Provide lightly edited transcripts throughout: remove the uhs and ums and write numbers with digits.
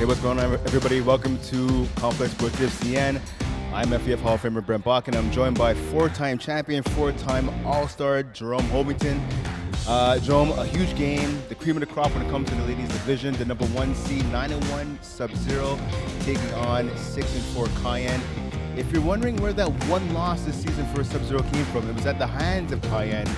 Hey, what's going on, everybody? Welcome to Complex Sports Tips Cayenne. I'm FEF Hall of Famer Brent Bach, and I'm joined by four-time champion, four-time All-Star Jerome Hovington. Jerome, a huge game, the cream of the crop when it comes to the ladies division. The number 1 seed, 9-1 Subzero, taking on 6-4 Cayenne. If you're wondering where that one loss this season for Subzero came from, it was at the hands of Cayenne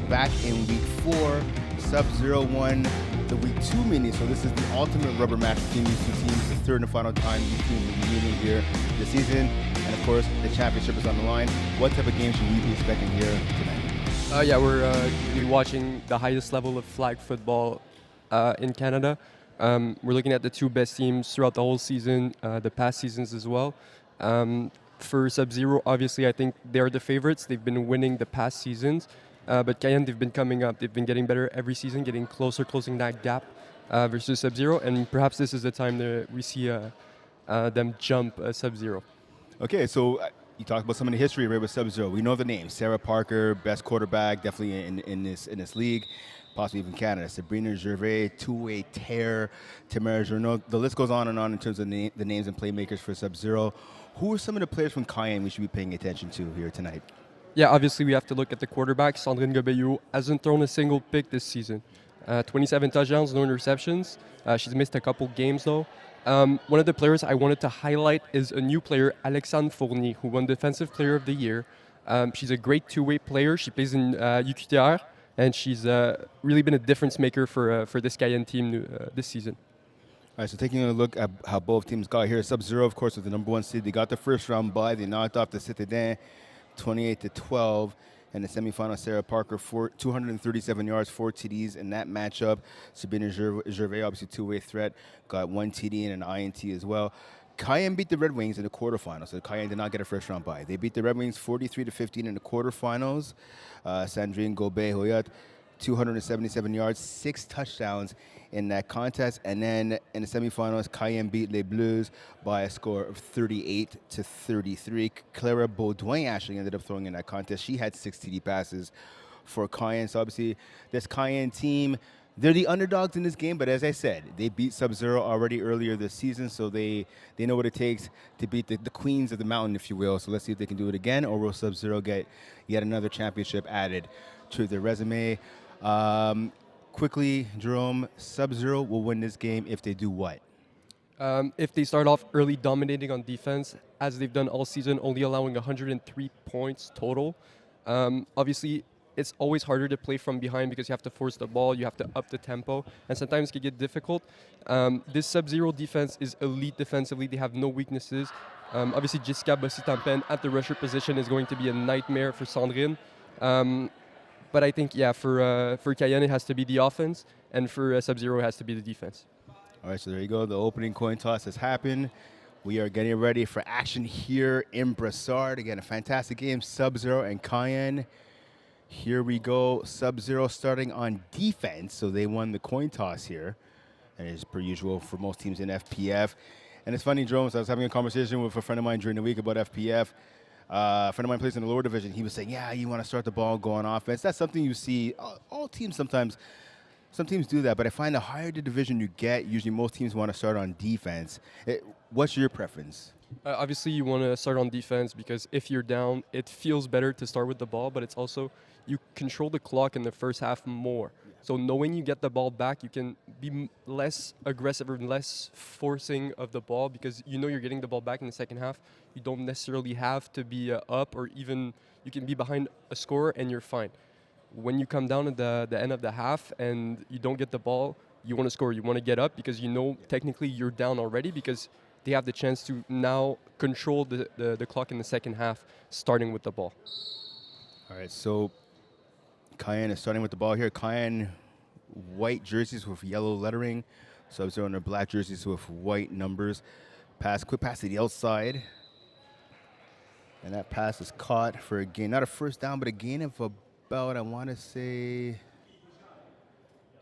back in week 4. Subzero won the week 2 mini, so this is the ultimate rubber match between these two teams, the third and final time these teams will be meeting here this season. And of course, the championship is on the line. What type of game should we be expecting here tonight? We're gonna be watching the highest level of flag football in Canada. We're looking at the two best teams throughout the whole season, the past seasons as well. For Subzero, obviously, I think they're the favorites. They've been winning the past seasons. But Cayenne, they've been coming up. They've been getting better every season, getting closer, closing that gap versus Subzero. And perhaps this is the time that we see them jump Subzero. Okay, so you talked about some of the history right with Subzero. We know the names: Sarah Parker, best quarterback, definitely in this league, possibly even Canada. Sabrina Gervais, two-way tear, Tamara Journeau. The list goes on in terms of the names and playmakers for Subzero. Who are some of the players from Cayenne we should be paying attention to here tonight? Yeah, obviously we have to look at the quarterback. Sandrine Gobeyou hasn't thrown a single pick this season. 27 touchdowns, no interceptions. She's missed a couple games though. One of the players I wanted to highlight is a new player, Alexandre Fournier, who won Defensive Player of the Year. She's a great two-way player. She plays in UQTR, and she's really been a difference maker for this Cayenne team this season. All right, so taking a look at how both teams got here. Subzero, of course, was the number 1 seed. They got the first round bye. They knocked off the Citadin 28-12. And the semifinal, Sarah Parker, 237 yards, 4 TDs in that matchup. Sabrina Gervais, obviously two-way threat, got 1 TD and an INT as well. Cayenne beat the Red Wings in the quarterfinals, so Cayenne did not get a first-round bye. They beat the Red Wings 43-15 in the quarterfinals. Sandrine Gobey-Hoyot, 277 yards, 6 touchdowns in that contest. And then in the semifinals, Cayenne beat Les Bleus by a score of 38-33. Clara Baudouin actually ended up throwing in that contest. She had 6 TD passes for Cayenne. So obviously, this Cayenne team, they're the underdogs in this game, but as I said, they beat Subzero already earlier this season, so they know what it takes to beat the queens of the mountain, if you will. So let's see if they can do it again, or will Subzero get yet another championship added to their resume? Quickly, Jerome, Subzero will win this game if they do what? If they start off early dominating on defense, as they've done all season, only allowing 103 points total. Obviously, it's always harder to play from behind because you have to force the ball, you have to up the tempo, and sometimes it can get difficult. This Subzero defense is elite defensively. They have no weaknesses. Obviously, Jessica Bossy-Tampen at the rusher position is going to be a nightmare for Sandrine. But I think, for Cayenne, it has to be the offense, and for Subzero, it has to be the defense. All right, so there you go. The opening coin toss has happened. We are getting ready for action here in Brassard. Again, a fantastic game, Subzero and Cayenne. Here we go. Subzero starting on defense, so they won the coin toss here. And as per usual for most teams in FPF. And it's funny, Jerome, so I was having a conversation with a friend of mine during the week about FPF. A friend of mine plays in the lower division. He was saying, yeah, you want to start the ball, go on offense. That's something you see. All teams sometimes, some teams do that. But I find the higher the division you get, usually most teams want to start on defense. What's your preference? Obviously, you want to start on defense because if you're down, it feels better to start with the ball, but it's also you control the clock in the first half more. So knowing you get the ball back, you can be less aggressive or less forcing of the ball because you know you're getting the ball back in the second half. You don't necessarily have to be up, or even you can be behind a score and you're fine. When you come down at the end of the half and you don't get the ball, you want to score. You want to get up because you know technically you're down already because they have the chance to now control the clock in the second half, starting with the ball. All right, so Cayenne is starting with the ball here. Cayenne white jerseys with yellow lettering. Subzero on their black jerseys with white numbers. Quick pass to the outside. And that pass is caught for a gain. Not a first down, but a gain of about, I want to say,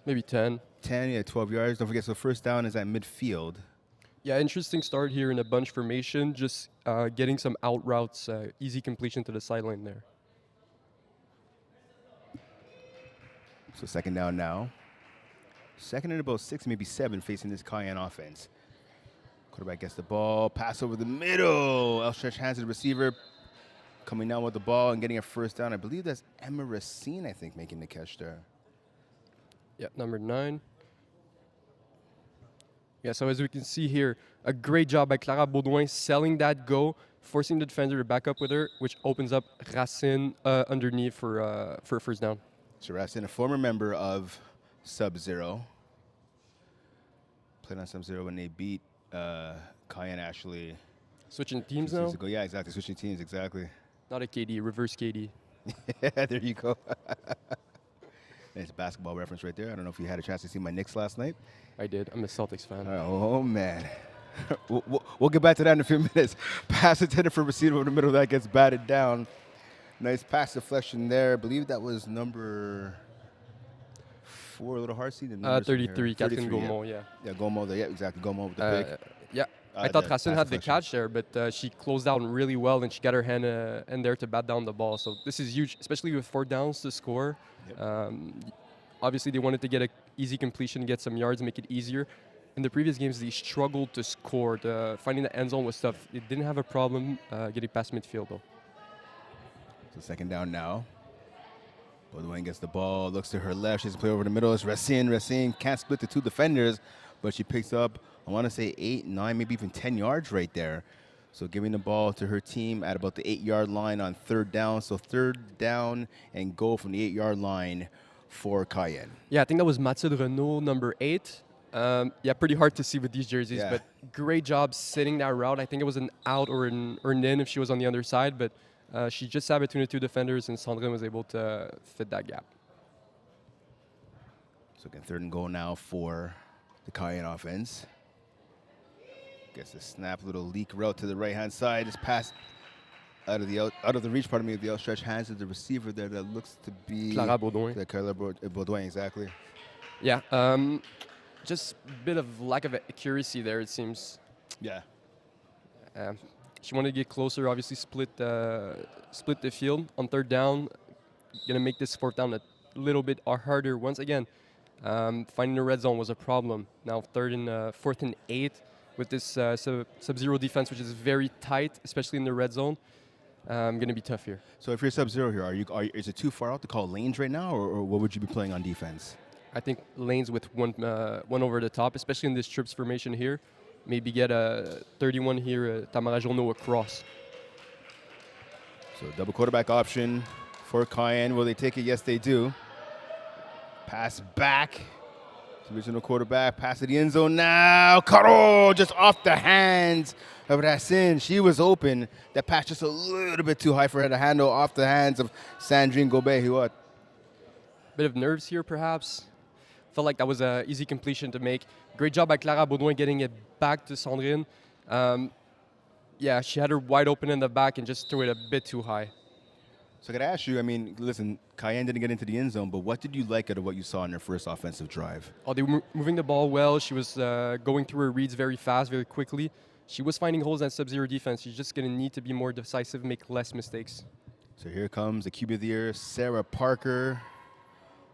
maybe 10. 12 yards. Don't forget, so first down is at midfield. Yeah, interesting start here in a bunch formation. Just getting some out routes, easy completion to the sideline there. So second down now. Second and about 6, maybe 7, facing this Cayenne offense. Quarterback gets the ball, pass over the middle. Outstretched hands to the receiver, coming down with the ball and getting a first down. I believe that's Emma Racine, I think, making the catch there. Yeah, number 9. Yeah, so as we can see here, a great job by Clara Baudouin selling that go, forcing the defender to back up with her, which opens up Racine underneath for a first down. So Racine, a former member of Subzero. Played on Subzero when they beat Cayenne, actually. Switching teams Seasons now? ago. Yeah, exactly. Switching teams, exactly. Not a KD, reverse KD. Yeah, there you go. Nice basketball reference right there. I don't know if you had a chance to see my Knicks last night. I did. I'm a Celtics fan. Oh, man. we'll get back to that in a few minutes. Pass intended for receiver over the middle. That gets batted down. Nice pass deflection there. I believe that was number 4, a little hard seat. 33, Catherine Gaumont, yeah. Yeah, Gaumont there. Yeah, exactly. Gaumont with the pick. Yeah. I thought the Racine pass had the deflection. catch there, but she closed out really well, and she got her hand in there to bat down the ball. So this is huge, especially with 4 downs to score. Yep. Obviously, they wanted to get an easy completion, get some yards, make it easier. In the previous games, they struggled to score. Finding the end zone was tough. They didn't have a problem getting past midfield, though. So second down now. Baudouin gets the ball, looks to her left. She has to play over the middle. It's Racine. Racine can't split the 2 defenders, but she picks up, I want to say 8, 9, maybe even 10 yards right there. So giving the ball to her team at about the 8-yard line on third down. So third down and goal from the 8-yard line for Cayenne. Yeah, I think that was Mathilde Renault, number 8. Yeah, pretty hard to see with these jerseys, Yeah. but great job sitting that route. I think it was an out or an in if she was on the other side, but she just sat between the 2 defenders, and Sandrine was able to fit that gap. So again, third and goal now for the Cayenne offense. Gets a snap, little leak route to the right-hand side. Just pass out of the reach, pardon me, of the outstretched hands of the receiver there. That looks to be Clara Baudouin. Clara Baudouin, exactly. Yeah, just a bit of lack of accuracy there, it seems. Yeah. She wanted to get closer, obviously split the field on third down. Gonna make this fourth down a little bit harder. Once again, finding the red zone was a problem. Now fourth and 8 with this Subzero defense, which is very tight, especially in the red zone. Gonna be tough here. So if you're Subzero here, is it too far out to call lanes right now, or what would you be playing on defense? I think lanes with one over the top, especially in this trips formation here. Maybe get a 31 here, Tamara Journeau across. So double quarterback option for Cayenne. Will they take it? Yes, they do. Pass back. Original quarterback. Pass to the end zone now. Caro just off the hands of Racine. She was open. That pass just a little bit too high for her to handle, off the hands of Sandrine Gobet. Bit of nerves here, perhaps. Felt like that was an easy completion to make. Great job by Clara Baudouin getting it back to Sandrine. Yeah, she had her wide open in the back and just threw it a bit too high. So I got to ask you, I mean, listen, Cayenne didn't get into the end zone, but what did you like out of what you saw in their first offensive drive? Oh, they were moving the ball well. She was going through her reads very fast, very quickly. She was finding holes in Subzero defense. She's just going to need to be more decisive, make less mistakes. So here comes the QB of the year, Sarah Parker.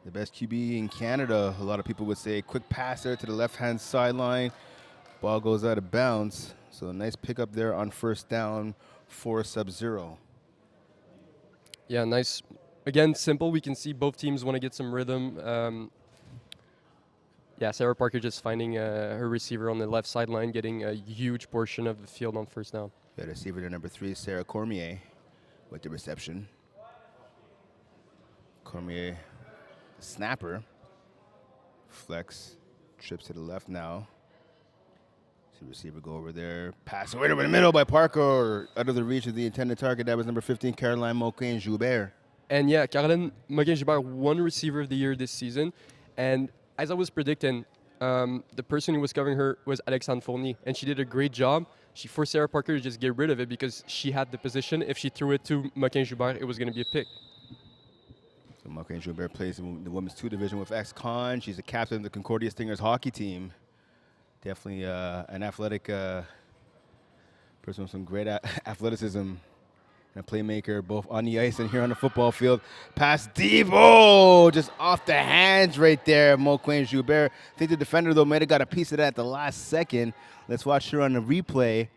The best QB in Canada, a lot of people would say. Quick passer to the left-hand sideline. Ball goes out of bounds. So a nice pickup there on first down for Subzero. Yeah, nice. Again, simple. We can see both teams want to get some rhythm. Yeah, Sarah Parker just finding her receiver on the left sideline, getting a huge portion of the field on first down. Yeah, receiver to number 3, Sarah Cormier, with the reception. Cormier, snapper. Flex, trips to the left now. See receiver go over there. Pass right over the middle by Parker. Out of the reach of the intended target. That was number 15, Caroline Moquin-Joubert. And yeah, Caroline Moquin-Joubert won receiver of the year this season. And as I was predicting, the person who was covering her was Alexandre Fournier. And she did a great job. She forced Sarah Parker to just get rid of it because she had the position. If she threw it to Moquin-Joubert, it was going to be a pick. So Moquin-Joubert plays in the Women's 2 division with ex-Con. She's a captain of the Concordia Stingers hockey team. Definitely an athletic person with some great athleticism and a playmaker both on the ice and here on the football field. Pass deep. Oh, just off the hands right there, Moquin Joubert. I think the defender, though, might have got a piece of that at the last second. Let's watch here on the replay.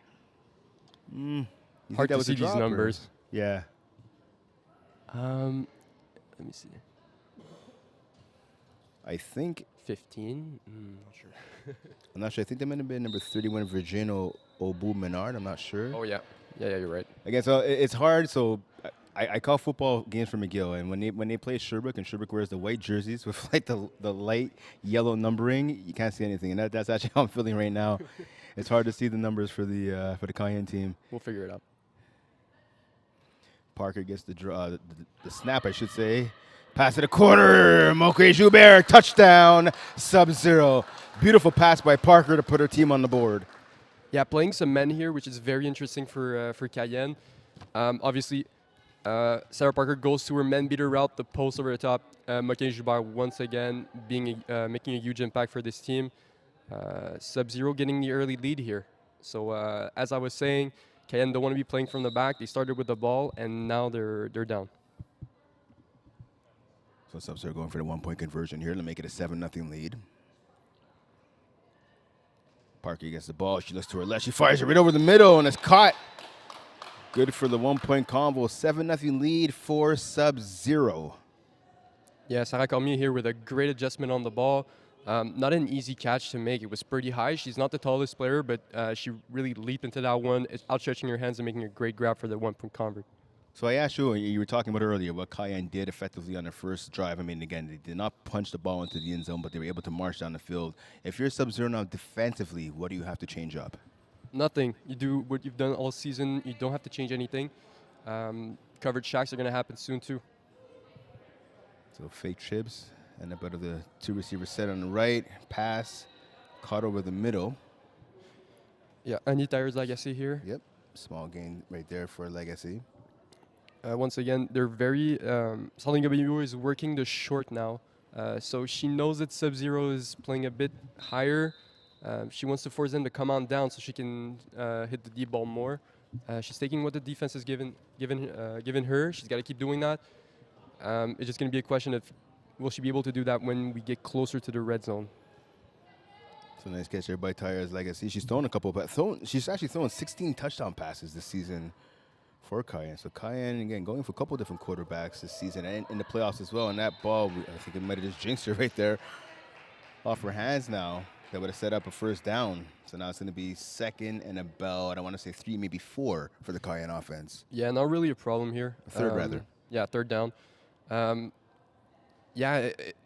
You think Hard that to was see a these drop, or- numbers. Yeah. Let me see. I think, 15? Not sure. I'm not sure. I think that might have been number 31, Virginia Obu Menard. I'm not sure. Oh, yeah. Yeah, you're right. Again, so it's hard. So I call football games for McGill, and when they play Sherbrooke, and Sherbrooke wears the white jerseys with like the light yellow numbering, you can't see anything, and that's actually how I'm feeling right now. It's hard to see the numbers for the Cayenne team. We'll figure it out. Parker gets the draw, the snap, I should say. Pass to the corner. Moquin Joubert, touchdown, Subzero. Beautiful pass by Parker to put her team on the board. Yeah, playing some men here, which is very interesting for Cayenne. Obviously, Sarah Parker goes to her men beater route, the post over the top. Moquin Joubert once again making a huge impact for this team. Subzero getting the early lead here. So as I was saying, Cayenne don't want to be playing from the back. They started with the ball, and now they're down. So Subzero going for the 1-point conversion here to make it a 7-0 lead. Parker gets the ball. She looks to her left. She fires it right over the middle, and it's caught. Good for the 1-point convo. 7-0 lead for Subzero. Yeah, Sarah Cormier here with a great adjustment on the ball. Not an easy catch to make. It was pretty high. She's not the tallest player, but she really leaped into that one, outstretching her hands and making a great grab for the 1-point convert. So I asked you were talking about earlier, what Cayenne did effectively on their first drive. I mean, again, they did not punch the ball into the end zone, but they were able to march down the field. If you're Subzero now defensively, what do you have to change up? Nothing. You do what you've done all season. You don't have to change anything. Covered shacks are going to happen soon, too. So fake trips, and up out of the two receivers set on the right, pass, caught over the middle. Yeah, Annie Tires-Lagacé here. Yep, small gain right there for Legacy. Once again, they're very. Sandrine Gabello is working the short now, so she knows that Subzero is playing a bit higher. She wants to force them to come on down so she can hit the deep ball more. She's taking what the defense has given her. She's got to keep doing that. It's just going to be a question of will she be able to do that when we get closer to the red zone. So nice catch there by Tires Legacy. She's thrown a couple, but she's actually thrown 16 touchdown passes this season for Cayenne. So Cayenne, again, going for a couple different quarterbacks this season and in the playoffs as well. And that ball, I think it might have just jinxed her right there off her hands now. That would have set up a first down. So now it's going to be second and about, I want to say 3, maybe 4 for the Cayenne offense. Yeah, not really a problem here. A third, rather. Yeah, third down. Yeah, it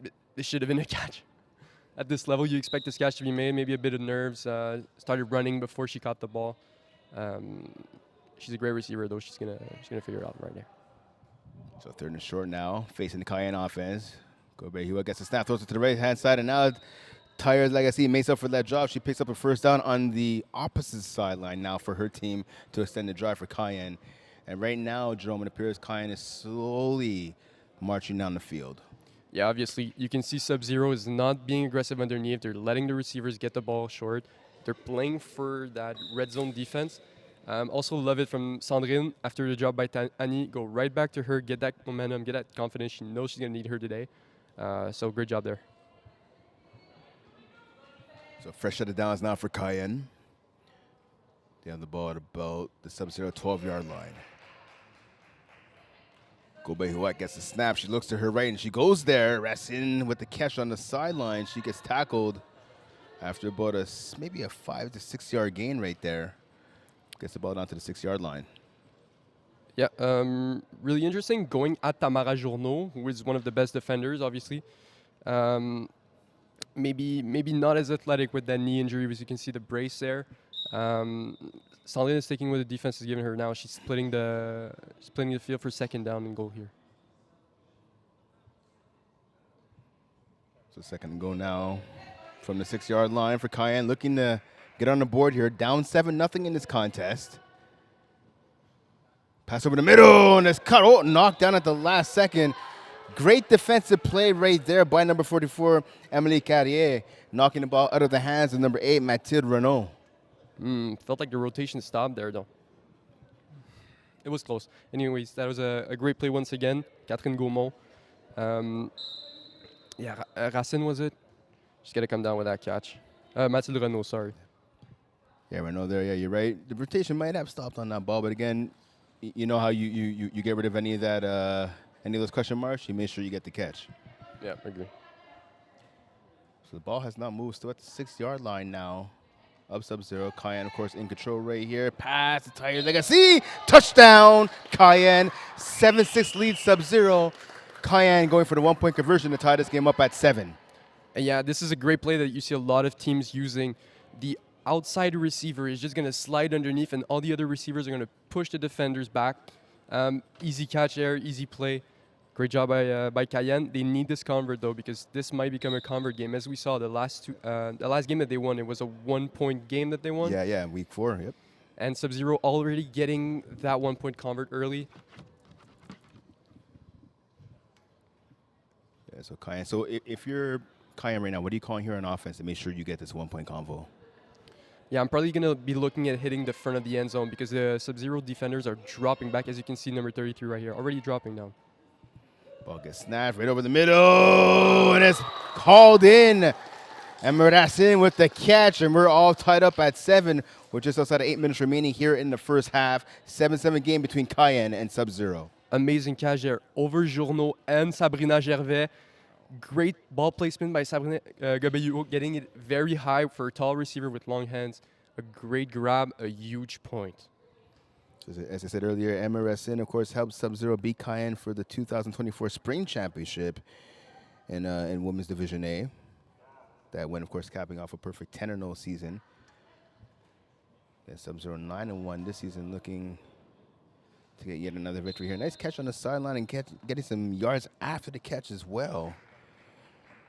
should have been a catch. At this level, you expect this catch to be made. Maybe a bit of nerves. Started running before she caught the ball. She's a great receiver, though. She's gonna figure it out right there. So third and short now, facing the Cayenne offense. Gobert gets the snap, throws it to the right-hand side, and now Tires Legacy makes up for that drop. She picks up a first down on the opposite sideline now for her team to extend the drive for Cayenne. And right now, Jerome, it appears Cayenne is slowly marching down the field. Yeah, obviously, you can see Subzero is not being aggressive underneath. They're letting the receivers get the ball short. They're playing for that red zone defense. Also love it from Sandrine. After the job by Annie, go right back to her, get that momentum, get that confidence. She knows she's going to need her today. So great job there. So fresh set of downs now for Cayenne. They have the ball at about the Subzero 12-yard line. Gobert gets the snap. She looks to her right, and she goes there. Rests in with the catch on the sideline. She gets tackled after about maybe a 5 to 6 yard gain right there. Gets the ball down to the 6-yard line. Yeah, really interesting. Going at Tamara Journeau, who is one of the best defenders, obviously. Maybe not as athletic with that knee injury, as you can see the brace there. Sandrine is taking what the defense is giving her now. She's splitting the field for second down and goal here. So second and goal now from the 6-yard line for Cayenne, looking to get on the board here. Down 7-0 in this contest. Pass over the middle, and it's cut. Oh, knocked down at the last second. Great defensive play right there by number 44, Emily Carrier, knocking the ball out of the hands of number 8, Mathilde Renault. Felt like the rotation stopped there, though. it was close. Anyways, that was a great play once again. Catherine Gaumont. Um, yeah, Racine was it? She's got to come down with that catch. Mathilde Renault, sorry. Yeah, Renault there. Yeah, you're right. The rotation might have stopped on that ball, but again, you know how you get rid of any of that, any of those question marks. You make sure you get the catch. Yeah, I agree. So the ball has not moved. Still at the 6-yard line now. Up Subzero. Cayenne, of course, in control right here. Pass the Tigers Legacy. Touchdown, Cayenne. 7-6 lead Subzero. Cayenne going for the 1-point conversion to tie this game up at 7. And yeah, this is a great play that you see a lot of teams using. The outside receiver is just going to slide underneath, and all the other receivers are going to push the defenders back. Easy catch there, easy play. Great job by Cayenne. They need this convert though, because this might become a convert game. As we saw, the last game that they won, it was a 1-point game that they won. Yeah, week 4. Yep. And Subzero already getting that 1-point convert early. Yeah, so Cayenne. So if you're Cayenne right now, what are you calling here on offense to make sure you get this 1-point convo? Yeah, I'm probably going to be looking at hitting the front of the end zone because the Subzero defenders are dropping back. As you can see, number 33 right here, already dropping down. Ball gets snapped right over the middle, and it's called in. And Racine with the catch, and we're all tied up at 7 with just outside of 8 minutes remaining here in the first half. 7-7 game between Cayenne and Subzero. Amazing catch there over Journeau and Sabrina Gervais. Great ball placement by Sabrina Gabello, getting it very high for a tall receiver with long hands. A great grab, a huge point. As I said earlier, Emma Racine, of course, helped Subzero beat Cayenne for the 2024 Spring Championship in Women's Division A. That went, of course, capping off a perfect 10-0 season. And Subzero 9-1 this season, looking to get yet another victory here. Nice catch on the sideline and getting some yards after the catch as well.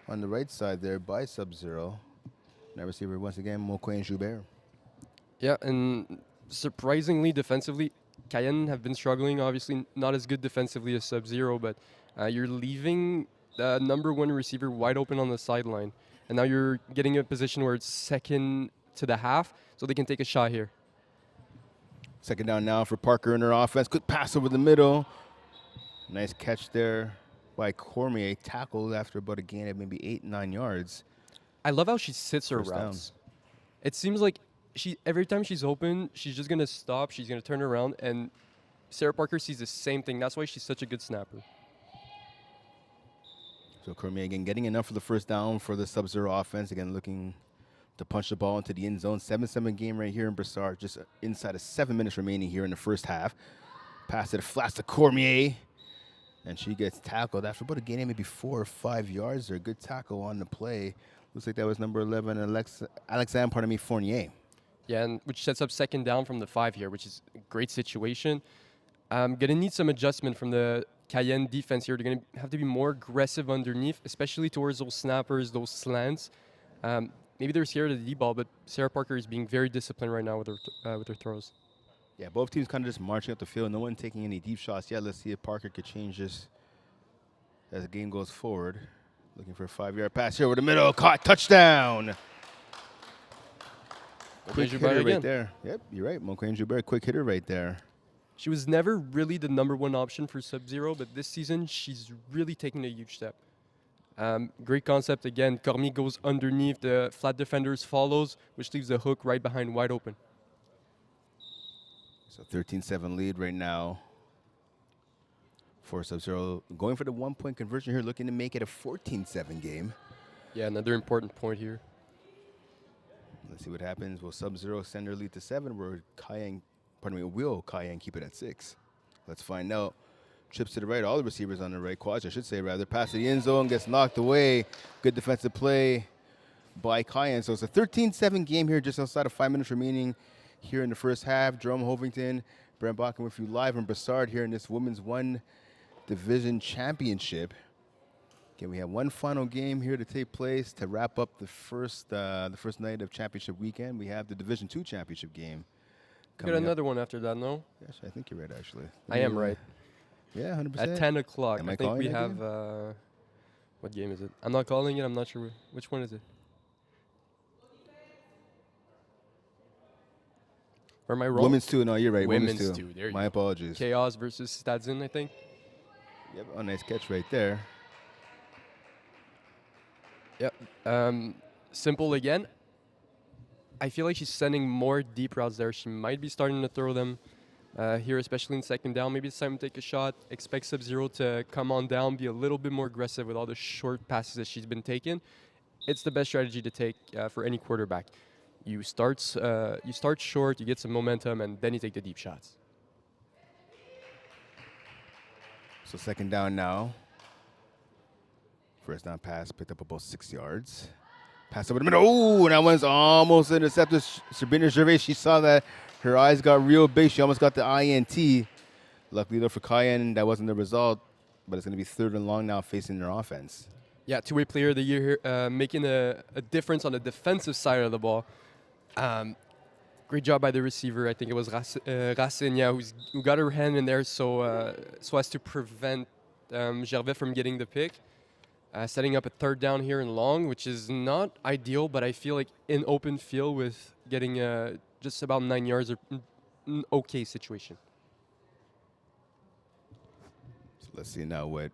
On the right side there by Subzero. Now receiver once again, Moquin Joubert. Yeah, and surprisingly defensively, Cayenne have been struggling. Obviously, not as good defensively as Subzero, but you're leaving the number 1 receiver wide open on the sideline. And now you're getting a position where it's second to the half, so they can take a shot here. Second down now for Parker in her offense. Quick pass over the middle. Nice catch there by Cormier. Tackled after about a gain of maybe 8-9 yards. I love how she sits her First routes. It seems like every time she's open, she's just going to stop. She's going to turn around, and Sarah Parker sees the same thing. That's why she's such a good snapper. So Cormier again getting enough for the first down for the Subzero offense. Again looking to punch the ball into the end zone. 7-7 game right here in Brossard. Just inside of 7 minutes remaining here in the first half. Pass it flats to Cormier. And she gets tackled after about a gain of maybe 4 or 5 yards there. Good tackle on the play. Looks like that was number 11, Alexandre Fournier. Yeah, and which sets up second down from the 5 here, which is a great situation. Going to need some adjustment from the Cayenne defense here. They're going to have to be more aggressive underneath, especially towards those snappers, those slants. Maybe they're scared of the D-ball, but Sarah Parker is being very disciplined right now with her throws. Yeah, both teams kind of just marching up the field. No one taking any deep shots yet. Let's see if Parker could change this as the game goes forward. Looking for a 5-yard pass here over the middle. Caught, touchdown. Quick hitter right there. Yep, you're right. Moquin Joubert, quick hitter right there. She was never really the number 1 option for Subzero, but this season she's really taking a huge step. Great concept again. Cormier goes underneath, the flat defenders follows, which leaves the hook right behind wide open. So 13-7 lead right now for Subzero. Going for the 1-point conversion here, looking to make it a 14-7 game. Yeah, another important point here. Let's see what happens. Will Subzero send their lead to 7? Will Cayenne keep it at 6? Let's find out. Trips to the right, all the receivers on the right, quads I should say rather. Pass to the end zone, gets knocked away. Good defensive play by Cayenne. So it's a 13-7 game here, just outside of 5 minutes remaining here in the first half. Jerome Hovington, Brent Bakken with you live in Brossard here in this Women's 1 Division Championship. Again, we have one final game here to take place to wrap up the first night of championship weekend. We have the Division 2 championship game. Got another one after that, no? Yes, I think you're right, actually. I am right. Yeah, 100%. At 10 o'clock, Am I I think calling we that have, game? what game is it? I'm not calling it, I'm not sure. Which one is it? Or am I wrong? Women's two. No, you're right. Women's Women's two. There you My go. apologies. Chaos versus Stadzin, I think. Yep. Oh, nice catch right there. Yep. Simple again. I feel like she's sending more deep routes there. She might be starting to throw them here, especially in second down. Maybe it's time to take a shot. Expect Subzero to come on down, be a little bit more aggressive with all the short passes that she's been taking. It's the best strategy to take for any quarterback. You start short, you get some momentum, and then you take the deep shots. So second down now. First down pass picked up about 6 yards. Pass over the middle. Oh, and that one's almost intercepted. Sabrina Gervais, she saw that. Her eyes got real big. She almost got the INT. Luckily, though, for Cayenne, that wasn't the result. But it's going to be third and long now facing their offense. Yeah, two-way player of the year here, making a difference on the defensive side of the ball. Great job by the receiver. I think it was Racenia who got her hand in there so as to prevent Gervais from getting the pick. Setting up a third down here and long, which is not ideal, but I feel like in open field with getting just about 9 yards, an okay situation. So let's see now what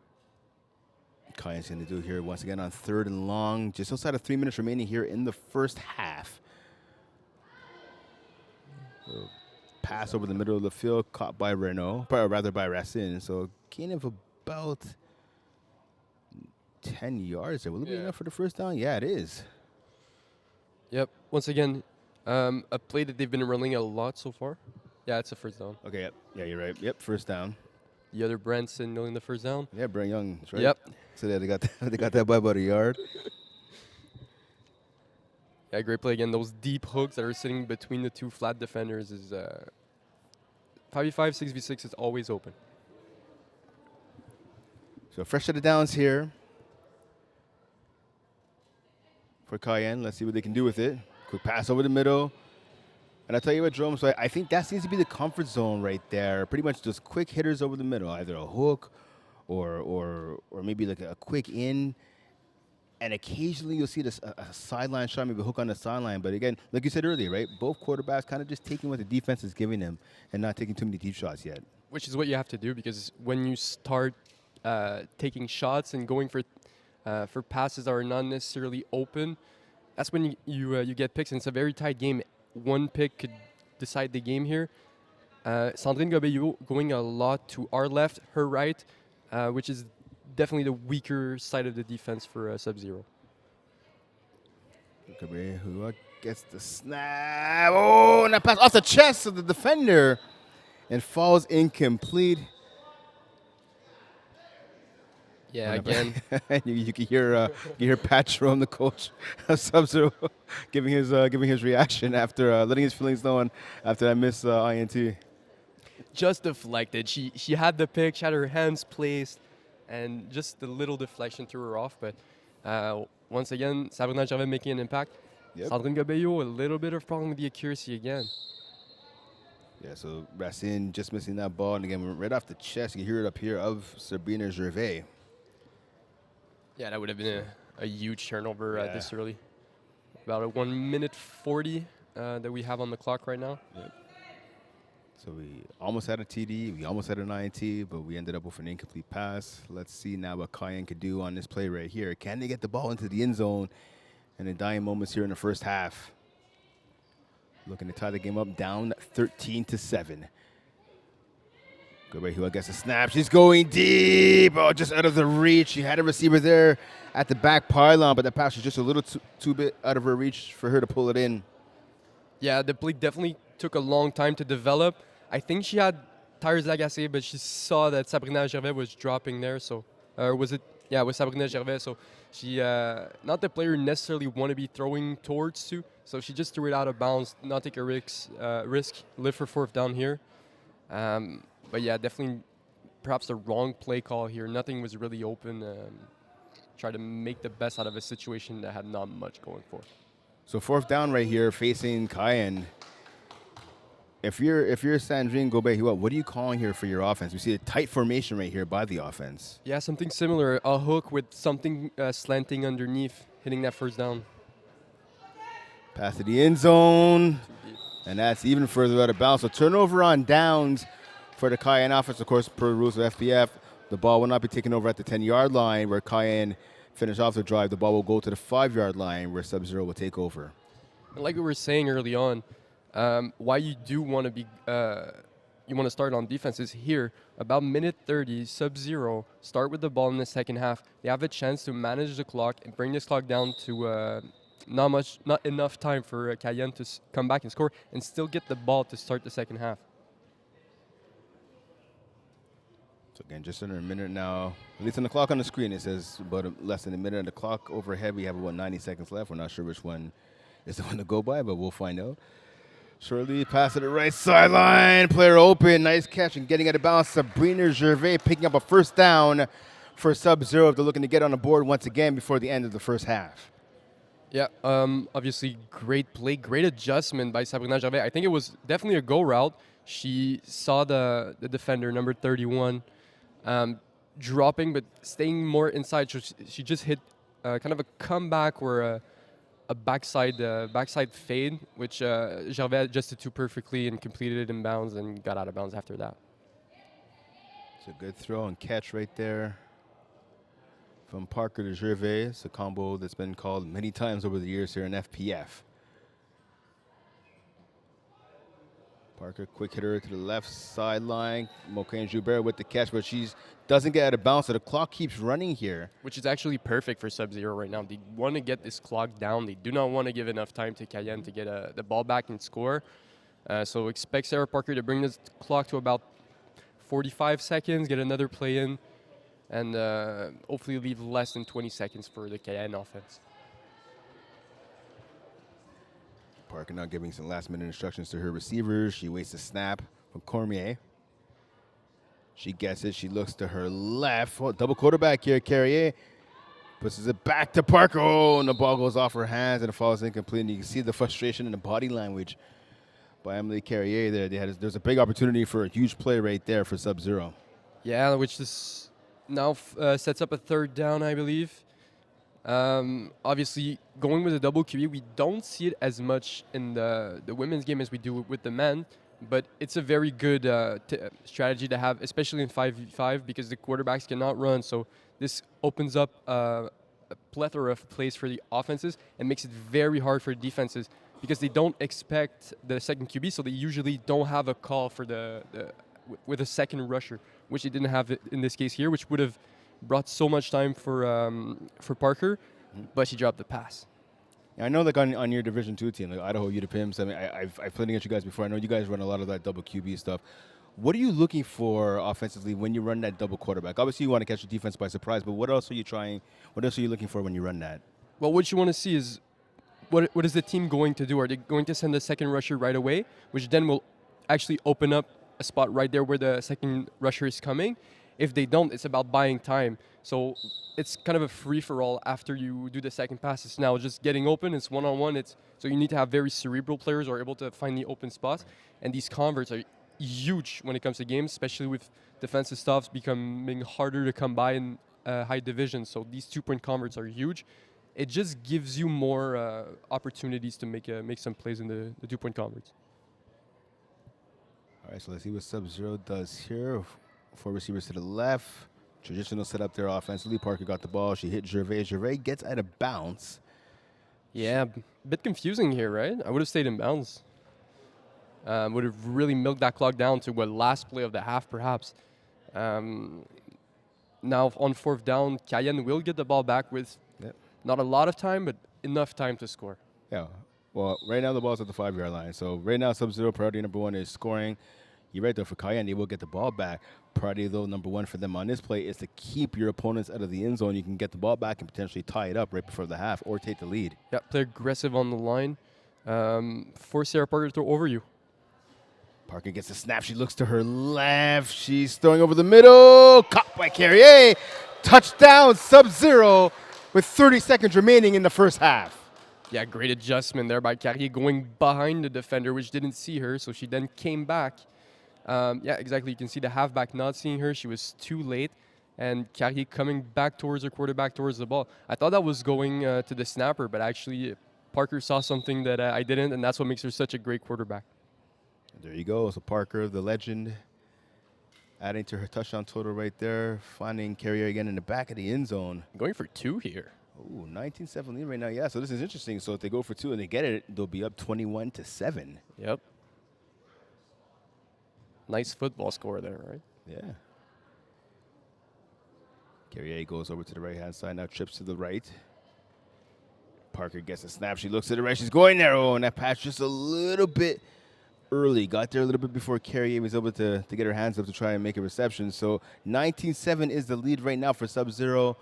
Cayenne's going to do here. Once again on third and long, just outside of 3 minutes remaining here in the first half. So pass over the middle of the field, caught by Renault, or rather by Racine. So gain of about 10 yards there. Will it be enough for the first down? Yeah, it is. Yep. Once again, a play that they've been running a lot so far. Yeah, it's a first down. Okay, yep. Yeah, you're right. Yep, first down. The other Branson milling the first down. Yeah, Brent Young, that's right. Yep. So they got they got that by about a yard. Yeah, great play again. Those deep hooks that are sitting between the two flat defenders is 5v5, 6v6 is always open. So fresh set of downs here for Cayenne. Let's see what they can do with it. Quick pass over the middle. And I tell you what, Jerome, so I think that seems to be the comfort zone right there. Pretty much just quick hitters over the middle, either a hook or maybe like a quick in. And occasionally you'll see this a sideline shot, maybe a hook on the sideline. But again, like you said earlier, right? Both quarterbacks kind of just taking what the defense is giving them and not taking too many deep shots yet. Which is what you have to do, because when you start taking shots and going for passes that are not necessarily open, that's when you get picks. And it's a very tight game. One pick could decide the game here. Sandrine Gobello going a lot to our left, her right, which is definitely the weaker side of the defense for Subzero. Gobello, who gets the snap. Oh, and that pass off the chest of the defender and falls incomplete. Yeah, again. you can hear Pat Jerome, the coach of Subzero, giving his reaction after letting his feelings known after that miss INT. Just deflected. She had the pick, she had her hands placed, and just the little deflection threw her off. But once again, Sabrina Gervais making an impact. Yep. Sandrine Gobello, a little bit of problem with the accuracy again. Yeah, so Racine just missing that ball, and again, right off the chest, you hear it up here of Sabrina Gervais. Yeah, that would have been a huge turnover this early. About a 1 minute 40 that we have on the clock right now. Yep. So we almost had a TD, we almost had an INT, but we ended up with an incomplete pass. Let's see now what Cayenne could do on this play right here. Can they get the ball into the end zone in the dying moments here in the first half? Looking to tie the game up, down 13-7. Who gets a snap. She's going deep. Oh, just out of the reach. She had a receiver there at the back pylon, but the pass was just a little too bit out of her reach for her to pull it in. Yeah, the play definitely took a long time to develop. I think she had tires agacé, but she saw that Sabrina Gervais was dropping there. So, was it? Yeah, it was Sabrina Gervais. So she, not the player necessarily want to be throwing towards to. So she just threw it out of bounds, not take a risk, live for fourth down here. But yeah, definitely perhaps the wrong play call here. Nothing was really open. Try to make the best out of a situation that had not much going for. So fourth down right here facing Cayenne. If you're Sandrine Gobello, what are you calling here for your offense? We see a tight formation right here by the offense. Yeah, something similar. A hook with something slanting underneath, hitting that first down. Pass to the end zone. And that's even further out of bounds. So turnover on downs for the Cayenne offense. Of course, per rules of FPF, the ball will not be taken over at the 10-yard line where Cayenne finish off the drive. The ball will go to the 5-yard line where Subzero will take over. And like we were saying early on, why you do want to be you want to start on defense is here about minute 30, Subzero start with the ball in the second half. They have a chance to manage the clock and bring this clock down to not enough time for Cayenne to come back and score and still get the ball to start the second half. So again, just under a minute now. At least on the clock on the screen, it says about less than a minute. On the clock overhead, we have about 90 seconds left. We're not sure which one is the one to go by, but we'll find out. Shortly, pass to the right sideline. Player open. Nice catch and getting out of bounds. Sabrina Gervais picking up a first down for Subzero. They're looking to get on the board once again before the end of the first half. Yeah, obviously great play, great adjustment by Sabrina Gervais. I think it was definitely a go route. She saw the defender, number 31, dropping but staying more inside. So she just hit kind of a comeback or a backside fade, which Gervais adjusted to perfectly and completed it in bounds and got out of bounds after that. It's a good throw and catch right there from Parker to Gervais. It's a combo that's been called many times over the years here in FPF. Parker, quick hitter to the left sideline. Mocaine Joubert with the catch, but she doesn't get out of bounds, so the clock keeps running here. Which is actually perfect for Subzero right now. They want to get this clock down. They do not want to give enough time to Cayenne to get the ball back and score. So expect Sarah Parker to bring this clock to about 45 seconds, get another play in, and hopefully leave less than 20 seconds for the Cayenne offense. Parker now giving some last-minute instructions to her receivers. She waits a snap from Cormier. She gets it. She looks to her left. Oh, double quarterback here. Carrier pushes it back to Parker. Oh, and the ball goes off her hands and it falls incomplete. And you can see the frustration in the body language by Emily Carrier there. There's a big opportunity for a huge play right there for Subzero. Yeah, which this now sets up a third down, I believe. Obviously, going with a double QB, we don't see it as much in the women's game as we do with the men, but it's a very good strategy to have, especially in 5v5, because the quarterbacks cannot run. So this opens up a plethora of plays for the offenses and makes it very hard for defenses because they don't expect the second QB, so they usually don't have a call for with a second rusher, which they didn't have in this case here, which would have brought so much time for Parker, but she dropped the pass. Yeah, I know, like on your Division II team, like Idaho UW-Pims. I mean, I've played against you guys before. I know you guys run a lot of that double QB stuff. What are you looking for offensively when you run that double quarterback? Obviously, you want to catch the defense by surprise, but what else are you trying? What else are you looking for when you run that? Well, what you want to see is what is the team going to do? Are they going to send the second rusher right away, which then will actually open up a spot right there where the second rusher is coming? If they don't, it's about buying time. So it's kind of a free-for-all after you do the second pass. It's now just getting open. It's one-on-one. So you need to have very cerebral players who are able to find the open spots. And these converts are huge when it comes to games, especially with defensive stuffs becoming harder to come by in high division. So these two-point converts are huge. It just gives you more opportunities to make some plays in the two-point converts. All right, so let's see what Subzero does here. 4 receivers to the left. Traditional setup there offensively. Parker got the ball. She hit Gervais. Gervais gets out of bounds. Yeah, a bit confusing here, right? I would have stayed in bounds. Would have really milked that clock down to what last play of the half, perhaps. Now on 4th down, Cayenne will get the ball back with not a lot of time, but enough time to score. Yeah. Well, right now the ball's at the 5-yard line. So right now Subzero priority number 1 is scoring. You're right, though, for Cayenne, they will get the ball back. Priority, though, number 1 for them on this play is to keep your opponents out of the end zone. You can get the ball back and potentially tie it up right before the half or take the lead. Yeah, play aggressive on the line. Force Sarah Parker to throw over you. Parker gets a snap. She looks to her left. She's throwing over the middle. Caught by Carrier. Touchdown, Subzero with 30 seconds remaining in the first half. Yeah, great adjustment there by Carrier going behind the defender, which didn't see her, so she then came back. Yeah, exactly. You can see the halfback not seeing her. She was too late. And Carrier coming back towards her quarterback, towards the ball. I thought that was going to the snapper, but actually Parker saw something that I didn't, and that's what makes her such a great quarterback. There you go. So Parker, the legend, adding to her touchdown total right there. Finding Carrier again in the back of the end zone. Going for 2 here. Ooh, 19-7 lead right now. Yeah, so this is interesting. So if they go for 2 and they get it, they'll be up 21-7. Yep. Nice football score there, right? Yeah. Carrier goes over to the right-hand side, now trips to the right. Parker gets a snap. She looks to the right. She's going there. Oh, and that pass just a little bit early. Got there a little bit before Carrier was able to get her hands up to try and make a reception. So 19-7 is the lead right now for Subzero.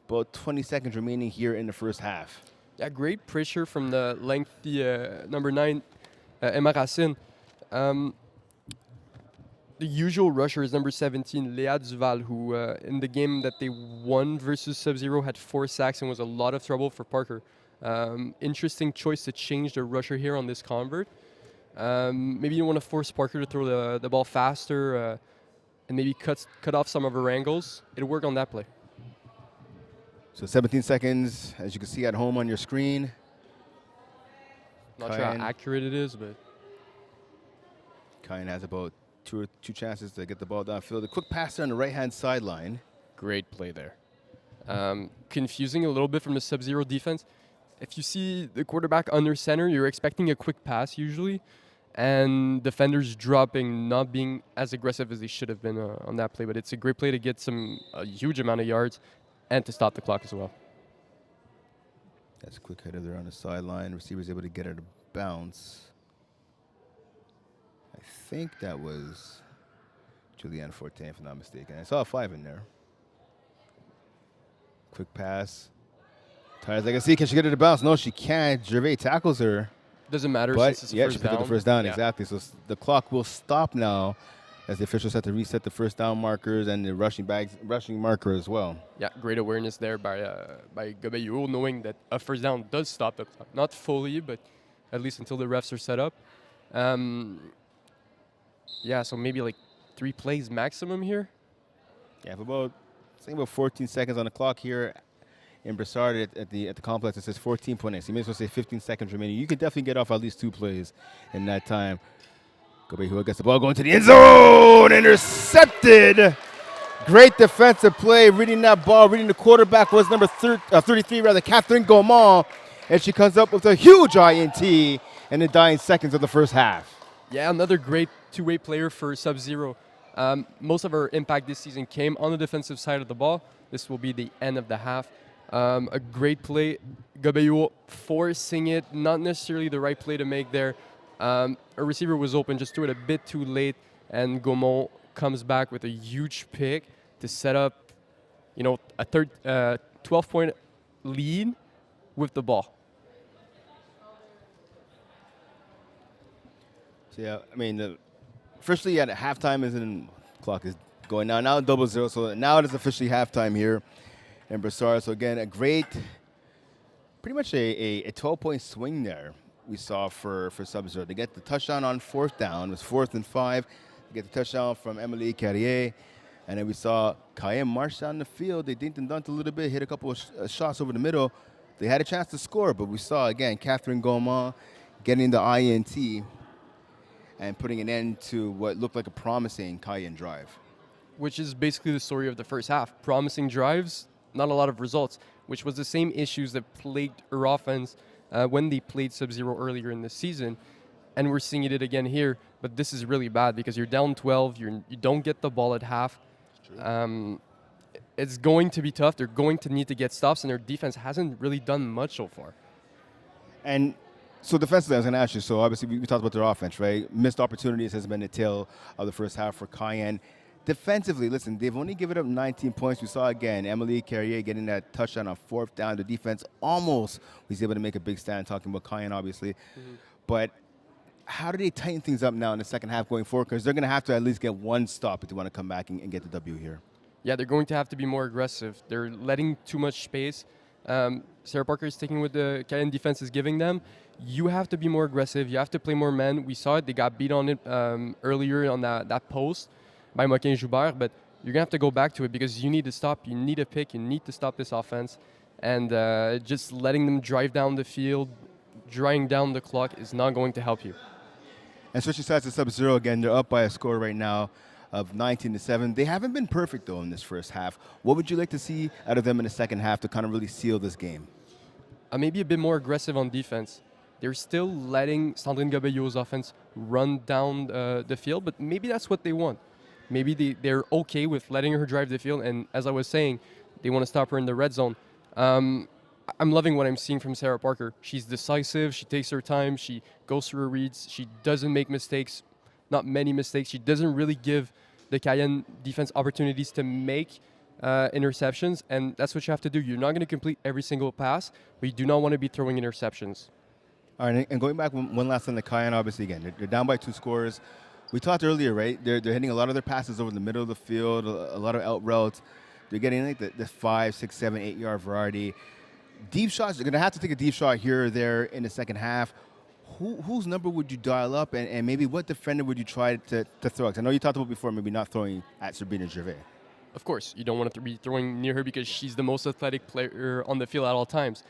About 20 seconds remaining here in the first half. Yeah, great pressure from the lengthy number 9, Emma Racine. The usual rusher is number 17, Léa Duval, who in the game that they won versus Subzero had 4 sacks and was a lot of trouble for Parker. Interesting choice to change the rusher here on this convert. Maybe you want to force Parker to throw the ball faster and maybe cut off some of her angles. It'll work on that play. So 17 seconds, as you can see at home on your screen. Not sure how accurate it is, but Cayenne has about two chances to get the ball downfield. A quick pass there on the right-hand sideline. great play there. Confusing a little bit from the Subzero defense. If you see the quarterback under center, you're expecting a quick pass usually, and defenders dropping, not being as aggressive as they should have been on that play. But it's a great play to get a huge amount of yards and to stop the clock as well. That's a quick header there on the sideline. Receiver's able to get her to bounce. I think that was Julianne Fortin, if I'm not mistaken. I saw a 5 in there. Quick pass. Tyres, I can see, can she get her to bounce? No, she can't. Gervais tackles her. Doesn't matter But since it's yeah, first she picked down. up the first down, Yeah. exactly. So the clock will stop now as the officials have to reset the first down markers and the rushing marker as well. Yeah, great awareness there by Gobeyou, knowing that a first down does stop the clock. Not fully, but at least until the refs are set up. Yeah, so maybe like 3 plays maximum here. Yeah, for about 14 seconds on the clock here in Broussard at the complex. It says 14.8. So you may as well say 15 seconds remaining. You can definitely get off at least 2 plays in that time. Gobeyou gets the ball going to the end zone. Intercepted. Great defensive play. Reading that ball, reading the quarterback was number 33, Catherine Gaumont. And she comes up with a huge INT in the dying seconds of the first half. Yeah, another great two-way player for Subzero. Most of her impact this season came on the defensive side of the ball. This will be the end of the half. A great play. Gobeyou forcing it, not necessarily the right play to make there. A receiver was open, just threw it a bit too late, and Gaumont comes back with a huge pick to set up, a 12-point lead with the ball. So yeah, I mean, officially at halftime clock is going now. Now 0-0, so now it is officially halftime here in Broussard. So again, pretty much a 12-point swing there we saw for Subzero. They get the touchdown on 4th down. It was 4th and 5. They get the touchdown from Emily Carrier. And then we saw Cayenne march down the field. They dinked and dunked a little bit, hit a couple of shots over the middle. They had a chance to score, but we saw, again, Catherine Gaumont getting the INT and putting an end to what looked like a promising Cayenne drive. Which is basically the story of the first half. Promising drives, not a lot of results, which was the same issues that plagued her offense when they played Subzero earlier in the season. And we're seeing it again here, but this is really bad because you're down 12, you don't get the ball at half. It's going to be tough. They're going to need to get stops, and their defense hasn't really done much so far. And so defensively, I was going to ask you, so obviously we talked about their offense, right? Missed opportunities has been the tail of the first half for Cayenne. Defensively, listen, they've only given up 19 points. We saw, again, Emily Carrier getting that touchdown on 4th down. The defense almost was able to make a big stand, talking about Cayenne, obviously. Mm-hmm. But how do they tighten things up now in the second half going forward? Because they're going to have to at least get one stop if they want to come back and get the W here. Yeah, they're going to have to be more aggressive. They're letting too much space. Sarah Parker is taking what the Cayenne defense is giving them. You have to be more aggressive. You have to play more men. We saw it. They got beat on it earlier on that post by Moquin Joubert, but you're going to have to go back to it because you need to stop. You need a pick. You need to stop this offense. And just letting them drive down the field, drying down the clock is not going to help you. And switching sides to Subzero again, they're up by a score right now of 19-7. They haven't been perfect though in this first half. What would you like to see out of them in the second half to kind of really seal this game? Maybe a bit more aggressive on defense. They're still letting Sandrine Gabello's offense run down the field, but maybe that's what they want. Maybe they're okay with letting her drive the field, and as I was saying, they want to stop her in the red zone. I'm loving what I'm seeing from Sarah Parker. She's decisive, she takes her time, she goes through her reads, she doesn't make mistakes, not many mistakes. She doesn't really give the Cayenne defense opportunities to make interceptions, and that's what you have to do. You're not going to complete every single pass, but you do not want to be throwing interceptions. All right, and going back one last on the Cayenne, obviously, again, they're down by 2 scores. We talked earlier, right? They're hitting a lot of their passes over the middle of the field, a lot of out routes. They're getting like the 5, 6, 7, 8-yard variety. Deep shots, they're going to have to take a deep shot here or there in the second half. Whose number would you dial up, and maybe what defender would you try to throw? Because I know you talked about before maybe not throwing at Sabrina Gervais. Of course, you don't want to be throwing near her because she's the most athletic player on the field at all times.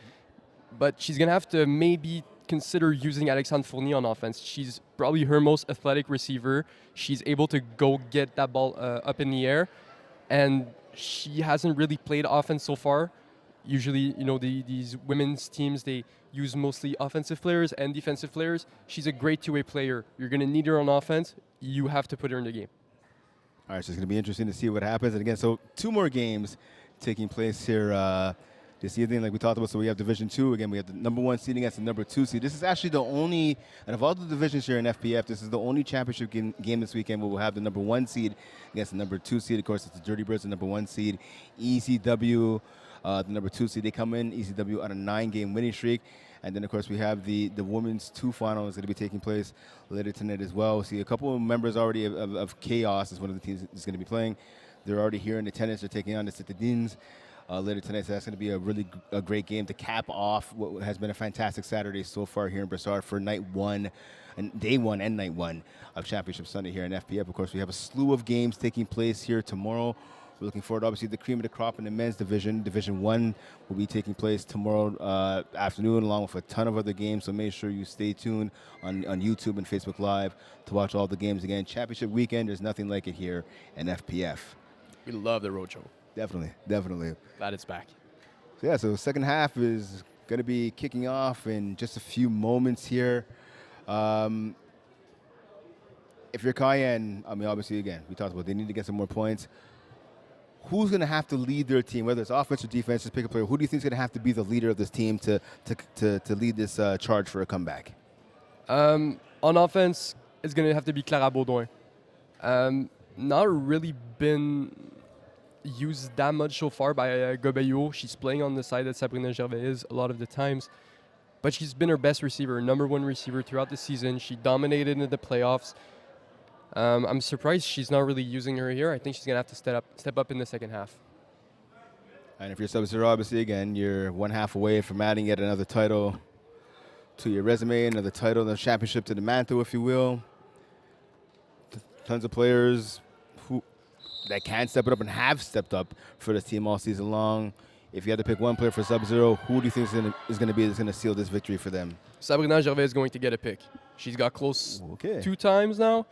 But she's going to have to maybe consider using Alexandre Fournier on offense. She's probably her most athletic receiver. She's able to go get that ball up in the air, and she hasn't really played offense so far. Usually, these women's teams, they use mostly offensive players and defensive players. She's a great two-way player. You're going to need her on offense. You have to put her in the game. All right, so it's going to be interesting to see what happens. And again, so 2 more games taking place here this evening, like we talked about. So we have Division 2. Again, we have the number 1 seed against the number 2 seed. This is actually the only, out of all the divisions here in FPF, this is the only championship game this weekend where we'll have the number 1 seed against the number 2 seed. Of course, it's the Dirty Birds, the number 1 seed. ECW, the number 2 seed, they come in. ECW on a 9-game winning streak. And then, of course, we have the women's 2 finals that will be taking place later tonight as well. See, a couple of members already of Chaos is one of the teams that's going to be playing. They're already here in attendance. They're taking on the Citadines later tonight. So that's going to be a great game to cap off what has been a fantastic Saturday so far here in Brossard for night 1, and day 1 and night 1 of Championship Sunday here in FPF. Of course, we have a slew of games taking place here tomorrow. We're looking forward to, obviously, the cream of the crop in the men's division. Division 1 will be taking place tomorrow afternoon, along with a ton of other games. So make sure you stay tuned on YouTube and Facebook Live to watch all the games again. Championship weekend, there's nothing like it here in FPF. We love the roadshow. Definitely. Glad it's back. So yeah, so the second half is going to be kicking off in just a few moments here. If you're Cayenne, I mean, obviously, again, we talked about they need to get some more points. Who's going to have to lead their team, whether it's offense or defense, just pick a player. Who do you think is going to have to be the leader of this team to lead this charge for a comeback? On offense, it's going to have to be Clara Baudouin. Not really been used that much so far by Gobello. She's playing on the side that Sabrina Gervais is a lot of the times. But she's been her best receiver, number 1 receiver throughout the season. She dominated in the playoffs. I'm surprised she's not really using her here. I think she's going to have to step up in the second half. And if you're Subzero, obviously, again, you're 1 half away from adding yet another title to your resume, another title, another championship to the mantle, if you will. Tons of players that can step it up and have stepped up for this team all season long. If you had to pick one player for Subzero, who do you think is going to seal this victory for them? Sabrina Gervais is going to get a pick. She's got close 2 times now.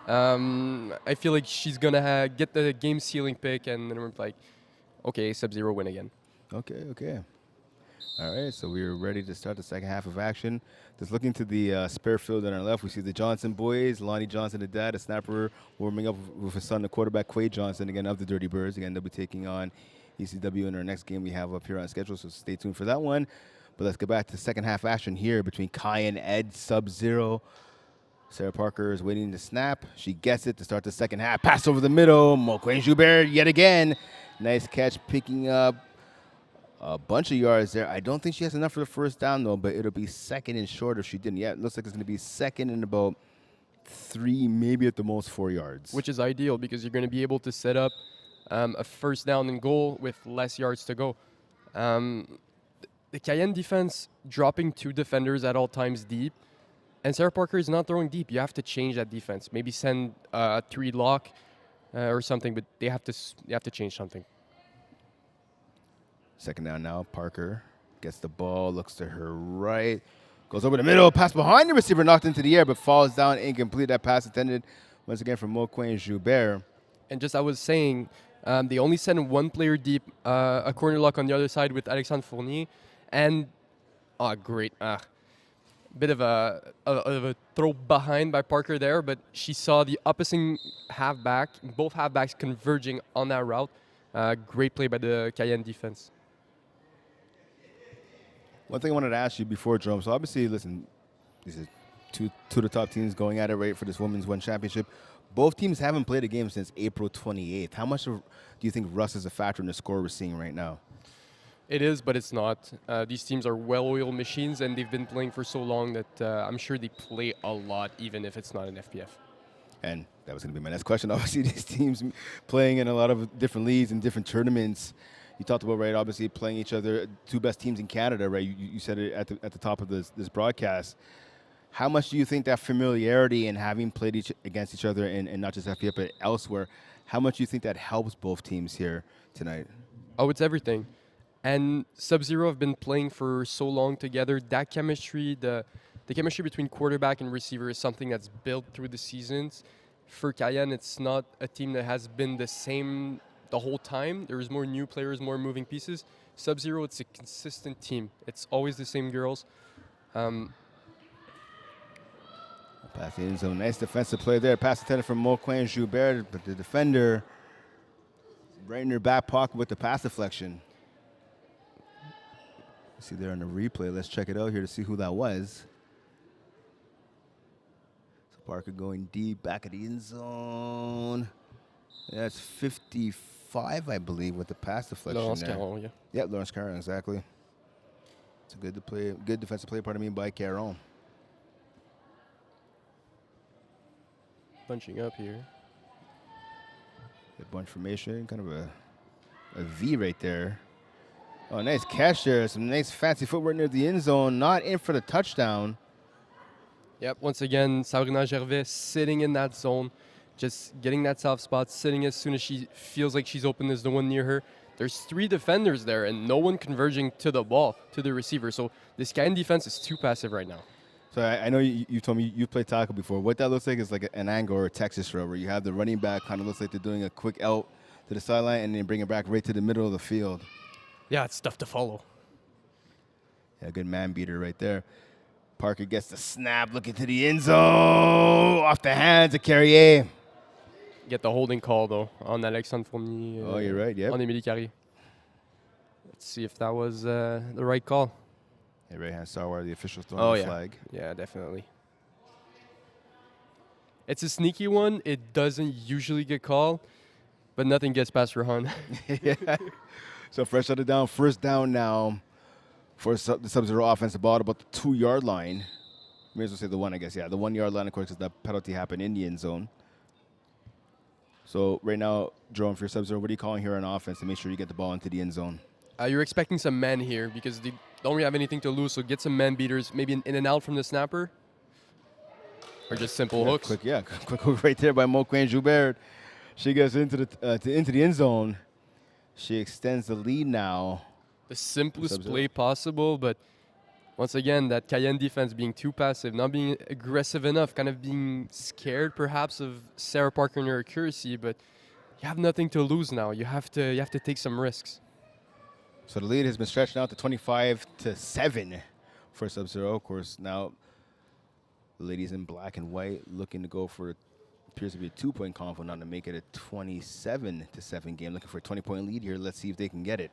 I feel like she's going to get the game-sealing pick, and then we're like, okay, Subzero win again. Okay. All right, so we're ready to start the second half of action. Just looking to the spare field on our left, we see the Johnson boys, Lonnie Johnson, the dad, a snapper, warming up with his son, the quarterback, Quade Johnson, again, of the Dirty Birds. Again, they'll be taking on ECW in our next game we have up here on schedule, so stay tuned for that one. But let's get back to second half action here between Cayenne Ed, Subzero. Sarah Parker is waiting to snap. She gets it to start the second half. Pass over the middle. Moquin Joubert yet again. Nice catch, picking up a bunch of yards there. I don't think she has enough for the first down, though, but it'll be second and short if she didn't. Yeah, it looks like it's going to be second and about 3, maybe at the most 4 yards. Which is ideal because you're going to be able to set up a first down and goal with less yards to go. The Cayenne defense dropping 2 defenders at all times deep. And Sarah Parker is not throwing deep. You have to change that defense. Maybe send a 3 lock or something, but they have to change something. Second down now. Parker gets the ball, looks to her right, Goes over the middle, pass behind the receiver, knocked into the air, but falls down incomplete. That pass intended once again from Moquin Joubert. And just I was saying, they only send one player deep, a corner lock on the other side with Alexandre Fournier, and great, bit of a throw behind by Parker there, but she saw the opposing halfback, both halfbacks converging on that route. Great play by the Cayenne defense. One thing I wanted to ask you before, Jerome. So obviously, listen, these are two of the top teams going at it right for this Women's One Championship. Both teams haven't played a game since April 28th. How much do you think rust is a factor in the score we're seeing right now? It is, but it's not. These teams are well-oiled machines, and they've been playing for so long that I'm sure they play a lot, even if it's not an FPF. And that was going to be my next question. Obviously, these teams playing in a lot of different leagues and different tournaments. You talked about, right, obviously playing each other, two best teams in Canada, right? You said it at the top of this broadcast. How much do you think that familiarity and having played against each other in not just FPF but elsewhere, how much do you think that helps both teams here tonight? Oh, it's everything. And Subzero have been playing for so long together. That chemistry, the chemistry between quarterback and receiver is something that's built through the seasons. For Cayenne, it's not a team that has been the same the whole time. There's more new players, more moving pieces. Subzero, it's a consistent team. It's always the same girls. Pass in some nice defensive play there. Pass intended from Moquin Joubert, but the defender right in their back pocket with the pass deflection. See there on the replay. Let's check it out here to see who that was. So Parker going deep, back of the end zone. That's 55, I believe, with the pass deflection. Laurence there. Caron, yeah. Yeah, Laurence Caron, exactly. It's a good defensive play, by Caron. Bunching up here. Good bunch formation, kind of a V right there. Oh, nice catch there. Some nice fancy footwork near the end zone. Not in for the touchdown. Yep, once again, Sabrina Gervais sitting in that zone, just getting that soft spot, sitting as soon as she feels like she's open, there's no one near her. There's three defenders there and no one converging to the ball, to the receiver. So this Cayenne defense is too passive right now. So I know you told me you played tackle before. What that looks like is like an angle or a Texas row where you have the running back kind of looks like they're doing a quick out to the sideline and then bring it back right to the middle of the field. Yeah, it's tough to follow. Yeah, good man beater right there. Parker gets the snap, looking to the end zone, off the hands of Carrier. Get the holding call, though, on Alexandre Fournier. Oh, you're right, yep. On Émilie Carrier. Let's see if that was the right call. Yeah, right-hand star where the officials throwing the flag. Yeah, definitely. It's a sneaky one. It doesn't usually get called, but nothing gets past Rohan. Yeah. So fresh out of down, first down now for the Subzero offensive ball at about the 2-yard line. May as well say the one, I guess. Yeah, the 1-yard line, of course, because that penalty happened in the end zone. So right now, Jerome, for Subzero, what are you calling here on offense to make sure you get the ball into the end zone? You're expecting some men here because they don't really have anything to lose, so get some man beaters, maybe an in and out from the snapper, or just simple hooks. Quick hook right there by Moquin Joubert. She gets into the end zone. She extends the lead now. The simplest play possible, but once again, that Cayenne defense being too passive, not being aggressive enough, kind of being scared perhaps of Sarah Parker and her accuracy, but you have nothing to lose now. You have to take some risks. So the lead has been stretched out to 25-7 for Subzero. Of course, now the ladies in black and white looking to go for appears to be a 2-point convo now to make it a 27-7 game. Looking for a 20-point lead here. Let's see if they can get it.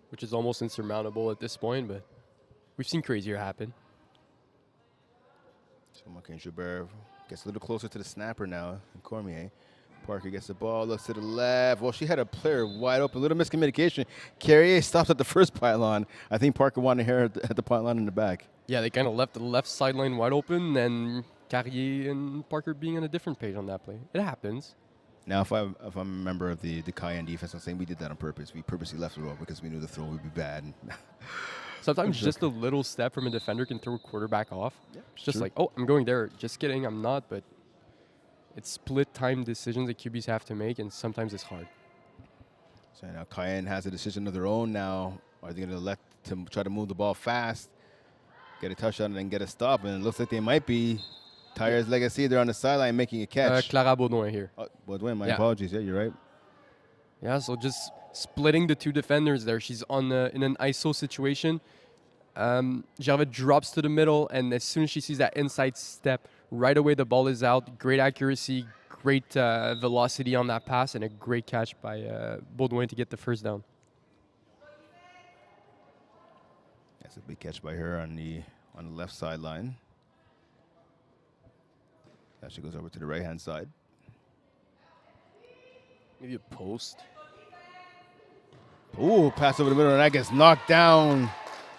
Which is almost insurmountable at this point, but we've seen crazier happen. So Moquin Joubert gets a little closer to the snapper now, and Cormier. Parker gets the ball, looks to the left. Well, she had a player wide open. A little miscommunication. Carrier stops at the first pylon. I think Parker wanted her at the pylon in the back. Yeah, they kind of left the left sideline wide open, and Carrier and Parker being on a different page on that play. It happens. Now, if I'm a member of the Cayenne defense, I'm saying we did that on purpose. We purposely left it open because we knew the throw would be bad. Sometimes just a little step from a defender can throw a quarterback off. Yeah, it's just true. like, oh, I'm going there. Just kidding, I'm not. But it's split-time decisions that QBs have to make, and sometimes it's hard. So now Cayenne has a decision of their own now. Are they going to try to move the ball fast? get a touchdown and then get a stop. And it looks like they might be. Tyre's Legacy, they're on the sideline making a catch. Clara Baudouin here. Baudouin, my Yeah. apologies. Yeah, you're right. Yeah, so just splitting the two defenders there. She's on in an ISO situation. Gervais drops to the middle, and as soon as she sees that inside step, right away the ball is out. Great accuracy, great velocity on that pass, and a great catch by Baudouin to get the first down. That's a big catch by her on the left sideline. Now she goes over to the right-hand side. Maybe a post. Ooh, pass over the middle, and that gets knocked down.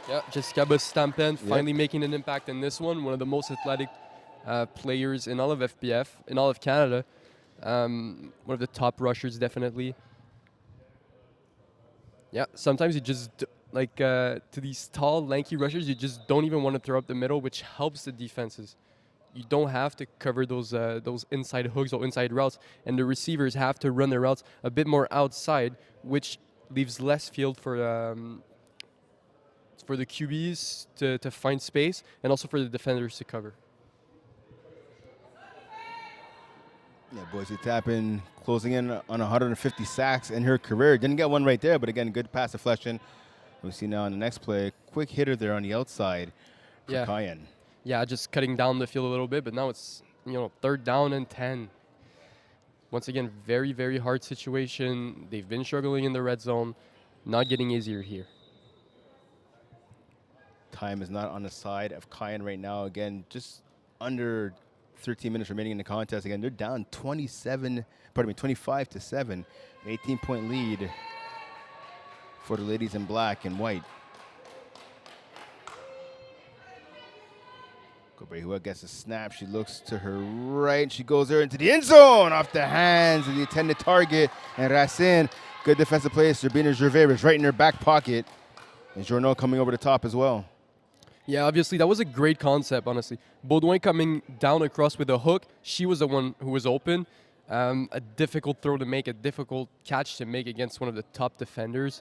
Yeah, Jessica Bustampen finally making an impact in this one. One of the most athletic players in all of FBF, in all of Canada. One of the top rushers, definitely. Yeah, sometimes you just, to these tall, lanky rushers, you just don't even want to throw up the middle, which helps the defenses. You don't have to cover those inside hooks or inside routes, and the receivers have to run their routes a bit more outside, which leaves less field for the QBs to find space, and also for the defenders to cover. Yeah, Boise Tappan closing in on 150 sacks in her career. Didn't get one right there, but again, good pass deflection. We see now on the next play, quick hitter there on the outside for Cayenne. Yeah, just cutting down the field a little bit, but now it's 3rd down and 10. Once again, very, very hard situation. They've been struggling in the red zone, not getting easier here. Time is not on the side of Cayenne right now. Again, just under 13 minutes remaining in the contest. Again, they're down 25-7, 18-point lead for the ladies in black and white. Gobert gets a snap. She looks to her right. She goes there into the end zone off the hands of the intended target. And Racine, good defensive play. Sabina Gervais is right in her back pocket. And Journeau coming over the top as well. Yeah, obviously, that was a great concept, honestly. Baudouin coming down across with a hook. She was the one who was open. A difficult throw to make, a difficult catch to make against one of the top defenders.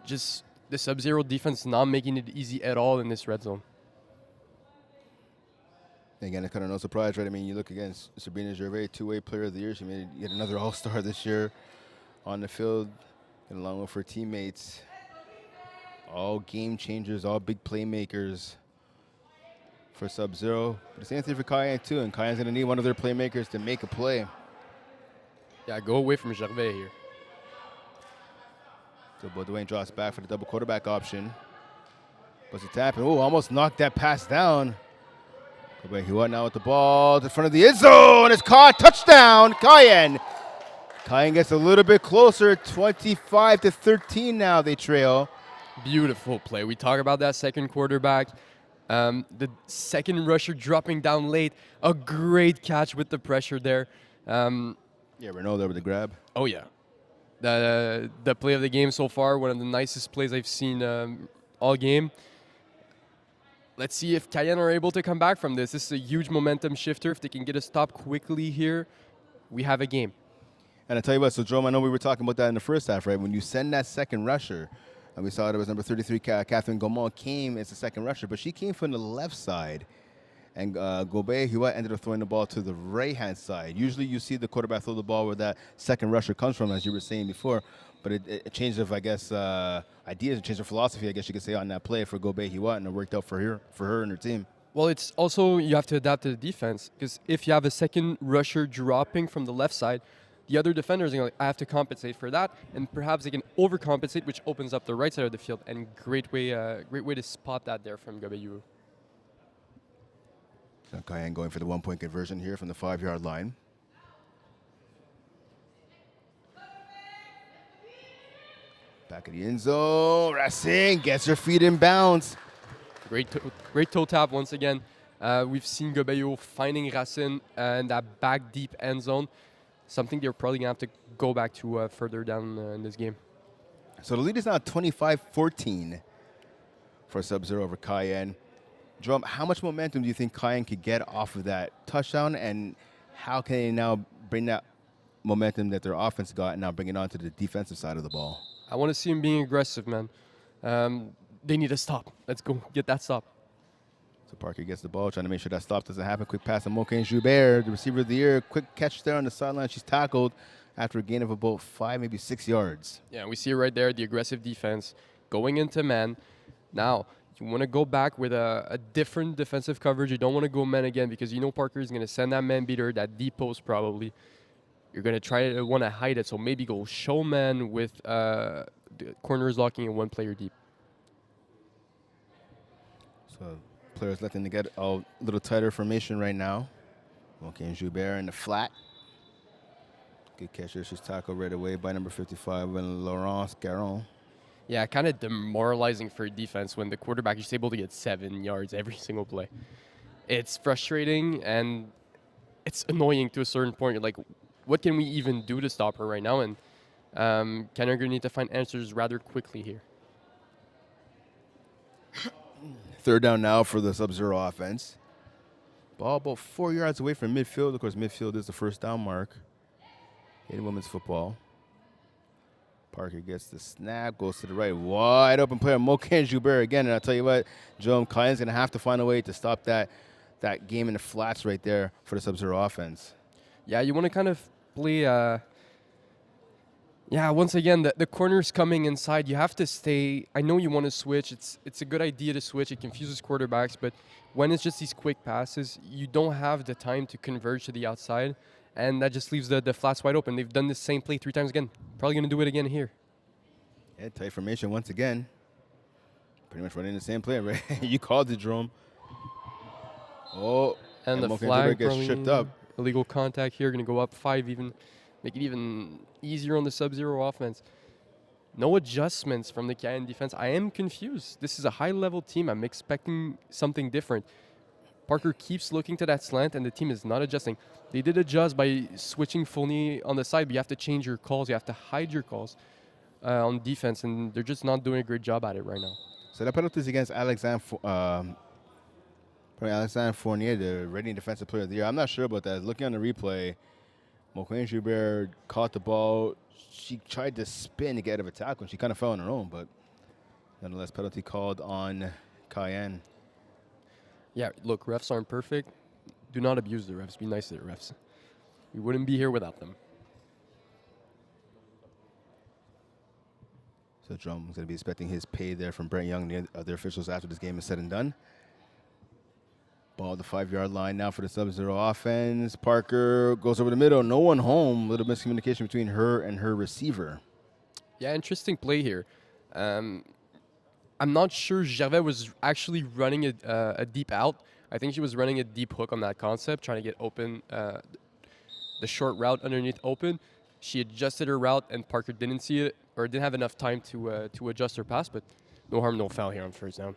Just the Subzero defense not making it easy at all in this red zone. Again, it's kind of no surprise, right? I mean, you look against Sabina Gervais, two-way player of the year. She made yet another all-star this year on the field, and along with her teammates. All game changers, all big playmakers for Subzero. But the same thing for Cayenne, too. And Cayenne's going to need one of their playmakers to make a play. Yeah, go away from Gervais here. So Baudouin drops back for the double quarterback option. What's it tapping? Oh, almost knocked that pass down. He now with the ball in front of the end zone. It's caught. Touchdown, Cayenne. Cayenne gets a little bit closer. 25-13 now they trail. Beautiful play. We talk about that second quarterback. The second rusher dropping down late. A great catch with the pressure there. Renault there with the grab. Oh, yeah. The play of the game so far, one of the nicest plays I've seen all game. Let's see if Cayenne are able to come back from this. This is a huge momentum shifter. If they can get a stop quickly here, we have a game. And I tell you what, so Jerome, I know we were talking about that in the first half, right? When you send that second rusher, and we saw it was number 33, Catherine Gaumont came as the second rusher, but she came from the left side. And Gobert ended up throwing the ball to the right-hand side. Usually you see the quarterback throw the ball where that second rusher comes from, as you were saying before. But it changed of, I guess, ideas. It changed of philosophy, I guess you could say, on that play for Gobert Hiwa, and it worked out for her and her team. Well, it's also you have to adapt to the defense, because if you have a second rusher dropping from the left side, the other defenders are like, I have to compensate for that, and perhaps they can overcompensate, which opens up the right side of the field. And great way to spot that there from Gobert Hiwa. So Cayenne going for the 1-point conversion here from the 5-yard line. Back of the end zone. Racine gets her feet in bounds. Great toe tap once again. We've seen Gobert finding Racine in that back deep end zone. Something they're probably going to have to go back to further down in this game. So the lead is now 25-14 for Subzero over Cayenne. Jerome, how much momentum do you think Cayenne could get off of that touchdown, and how can they now bring that momentum that their offense got and now bring it on to the defensive side of the ball? I want to see him being aggressive, man. they need a stop. Let's go get that stop. So Parker gets the ball, trying to make sure that stop doesn't happen. Quick pass to Moquin Joubert, the receiver of the year. Quick catch there on the sideline. She's tackled after a gain of about 5, maybe 6 yards. Yeah, we see it right there, the aggressive defense going into man. Now, you want to go back with a different defensive coverage. You don't want to go man again because you know Parker is going to send that man beater, that deep post probably. You're going to try to want to hide it, so maybe go show man with the corners locking and one player deep. So players letting to get a little tighter formation right now. Moquin Joubert in the flat. Good catch there. She's tackled right away by number 55, and Laurence Garon. Yeah, kind of demoralizing for defense when the quarterback is able to get 7 yards every single play. It's frustrating and it's annoying to a certain point. You're like, what can we even do to stop her right now? And Canada are going to need to find answers rather quickly here. Third down now for the Subzero offense. Ball about 4 yards away from midfield. Of course, midfield is the first down mark in women's football. Parker gets the snap, goes to the right. Wide open player, Moquin Joubert again. And I'll tell you what, Joe, Cayenne's going to have to find a way to stop that game in the flats right there for the Subzero offense. Yeah, you want to kind of play... once again, the corner's coming inside. You have to stay. I know you want to switch. It's a good idea to switch. It confuses quarterbacks. But when it's just these quick passes, you don't have the time to converge to the outside. And that just leaves the flats wide open. They've done this same play 3 times again. Probably going to do it again here. Yeah, tight formation once again. Pretty much running the same play, right? You called it, Jerome. Oh, and the Moquin flag Joubert gets tripped up. Illegal contact here. Going to go up 5 even. Make it even easier on the Subzero offense. No adjustments from the Cayenne defense. I am confused. This is a high-level team. I'm expecting something different. Parker keeps looking to that slant, and the team is not adjusting. They did adjust by switching Fournier on the side, but you have to change your calls. You have to hide your calls on defense, and they're just not doing a great job at it right now. So that penalty is against Alexandre Fournier, the Reading Defensive Player of the Year. I'm not sure about that. Looking on the replay, Moquin Joubert caught the ball. She tried to spin to get out of a tackle, and she kind of fell on her own, but nonetheless, penalty called on Cayenne. Yeah, look, refs aren't perfect. Do not abuse the refs. Be nice to the refs. We wouldn't be here without them. So Drum's going to be expecting his pay there from Brent Young and the other officials after this game is said and done. Ball at the 5-yard line now for the Subzero offense. Parker goes over the middle. No one home. Little miscommunication between her and her receiver. Yeah, interesting play here. I'm not sure Gervais was actually running a deep out. I think she was running a deep hook on that concept, trying to get open, the short route underneath open. She adjusted her route, and Parker didn't see it or didn't have enough time to adjust her pass, but no harm, no foul here on first down.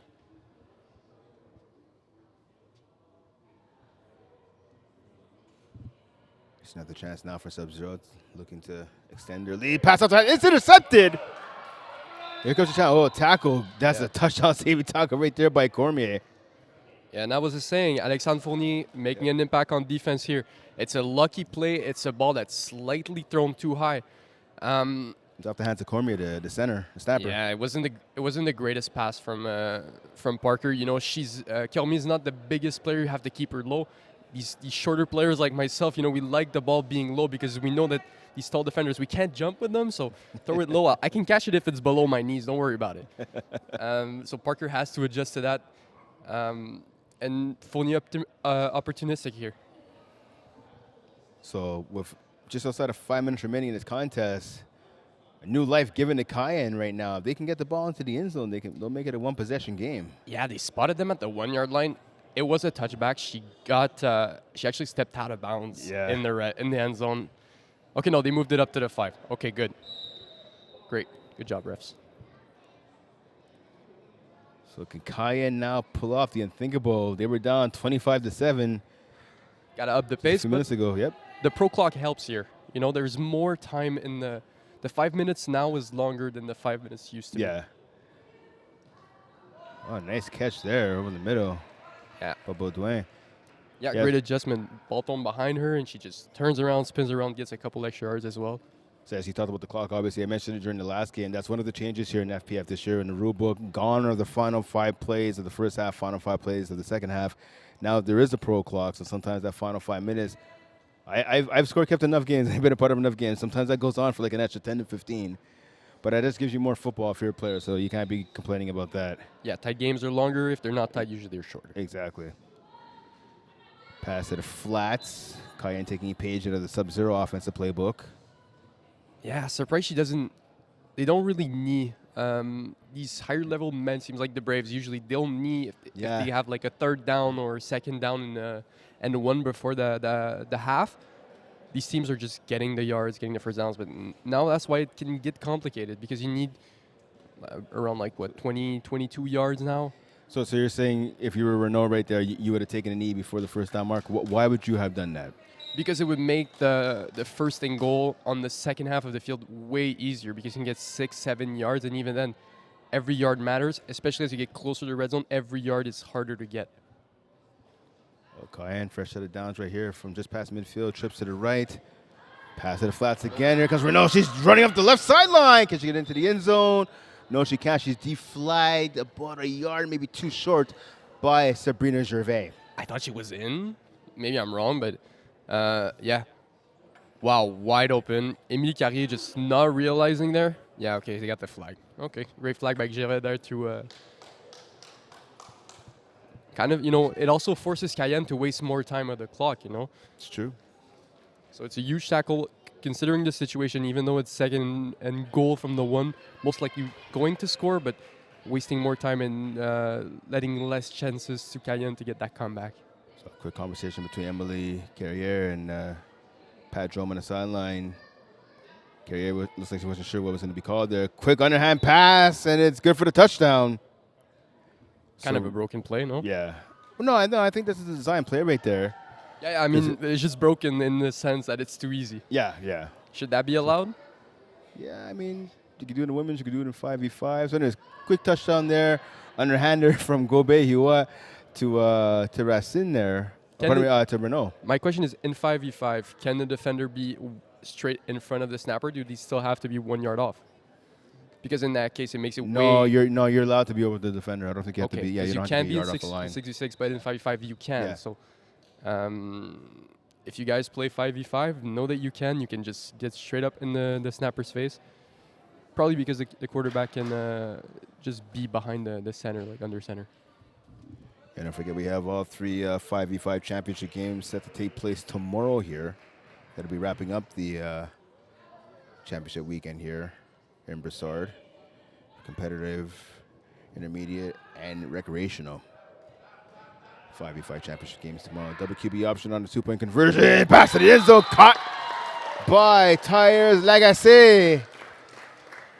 It's another chance now for Subzero, looking to extend their lead. Pass outside. It's intercepted. Here comes the challenge. Oh, tackle. That's a touchdown saving tackle right there by Cormier. Yeah, and that was the saying. Alexandre Fournier making an impact on defense here. It's a lucky play. It's a ball that's slightly thrown too high. It's off the hands of Cormier, the center, the snapper. Yeah, it wasn't the greatest pass from Parker. You know, Cormier is not the biggest player. You have to keep her low. These shorter players like myself, you know, we like the ball being low because we know that these tall defenders, we can't jump with them, so throw it low. I can catch it if it's below my knees. Don't worry about it. So Parker has to adjust to that. And Fournier opportunistic here. So with just outside of 5 minutes remaining in this contest, a new life given to Cayenne right now. If they can get the ball into the end zone, they'll make it a one-possession game. Yeah, they spotted them at the 1-yard line. It was a touchback. She actually stepped out of bounds in the end zone. Okay, no, they moved it up to the 5. Okay, good. Great. Good job, refs. So can Cayenne now pull off the unthinkable? They were down 25-7. Got to up the pace. 2 minutes ago, yep. The pro clock helps here. You know, there's more time in the 5 minutes now is longer than the 5 minutes used to be. Yeah. Oh, nice catch there over the middle. Yeah. By Baudouin. Yeah, great adjustment. Ball thrown behind her, and she just turns around, spins around, gets a couple extra yards as well. So as you talked about the clock, obviously I mentioned it during the last game. That's one of the changes here in FPF this year in the rule book. Gone are the final 5 plays of the first half, final 5 plays of the second half. Now there is a pro clock, so sometimes that final 5 minutes. I've score kept enough games. I've been a part of enough games. Sometimes that goes on for like an extra 10 to 15. But that just gives you more football if you're a player, so you can't be complaining about that. Yeah, tight games are longer. If they're not tight, usually they're shorter. Exactly. Pass to the flats. Cayenne taking a page out of the Subzero offensive playbook. Yeah, surprised she doesn't. They don't really knee. These higher level men teams like the Braves usually they'll knee if they have like a third down or second down and the one before the half. These teams are just getting the yards, getting the first downs, but now that's why it can get complicated because you need around like what 20, 22 yards now. So you're saying if you were Renault right there, you would have taken a knee before the first down mark. Why would you have done that? Because it would make the first and goal on the second half of the field way easier because you can get 6, 7 yards, and even then, every yard matters, especially as you get closer to the red zone. Every yard is harder to get. Oh, Cayenne, fresh set of downs right here from just past midfield, trips to the right. Pass to the flats again. Here comes Renault. She's running up the left sideline. Can she get into the end zone? No, she can't. She's deflagged about a yard, maybe too short by Sabrina Gervais. I thought she was in. Maybe I'm wrong, but yeah. Wow, wide open. Émilie Carrier just not realizing there. Yeah, okay, they got the flag. Okay, great flag by Gervais there to kind of, it also forces Cayenne to waste more time on the clock, It's true. So it's a huge tackle considering the situation, even though it's second and goal from the one, most likely going to score, but wasting more time and letting less chances to Cayenne to get that comeback. So a quick conversation between Emily Carrier and Pat Drome on the sideline. Carrier looks like she wasn't sure what was going to be called there. Quick underhand pass, and it's good for the touchdown. Kind of a broken play, no? Yeah. Well, no, I think this is a design play right there. Yeah, I mean, it's just broken in the sense that it's too easy. Yeah. Should that be allowed? Yeah, I mean, you can do it in the women's, you can do it in 5v5. So there's a quick touchdown there. Underhander from Gobe Hiwa to Racine there. To Renault. My question is, in 5v5, can the defender be straight in front of the snapper? Do they still have to be 1 yard off? Because in that case, it makes it you're allowed to be over the defender. I don't think you have to be. Yeah, you don't have to be a yard off the line. 66, but in 5v5 you can. Yeah. So, if you guys play 5v5, know that you can just get straight up in the snapper's face. Probably because the quarterback can just be behind the center, like under center. And don't forget, we have all 3 5v5 championship games set to take place tomorrow here. That'll be wrapping up the championship weekend here in Brossard. Competitive, intermediate, and recreational. 5v5 championship games tomorrow. Double QB option on the 2-point conversion. Pass to the end zone. Caught by Tires Lagacé.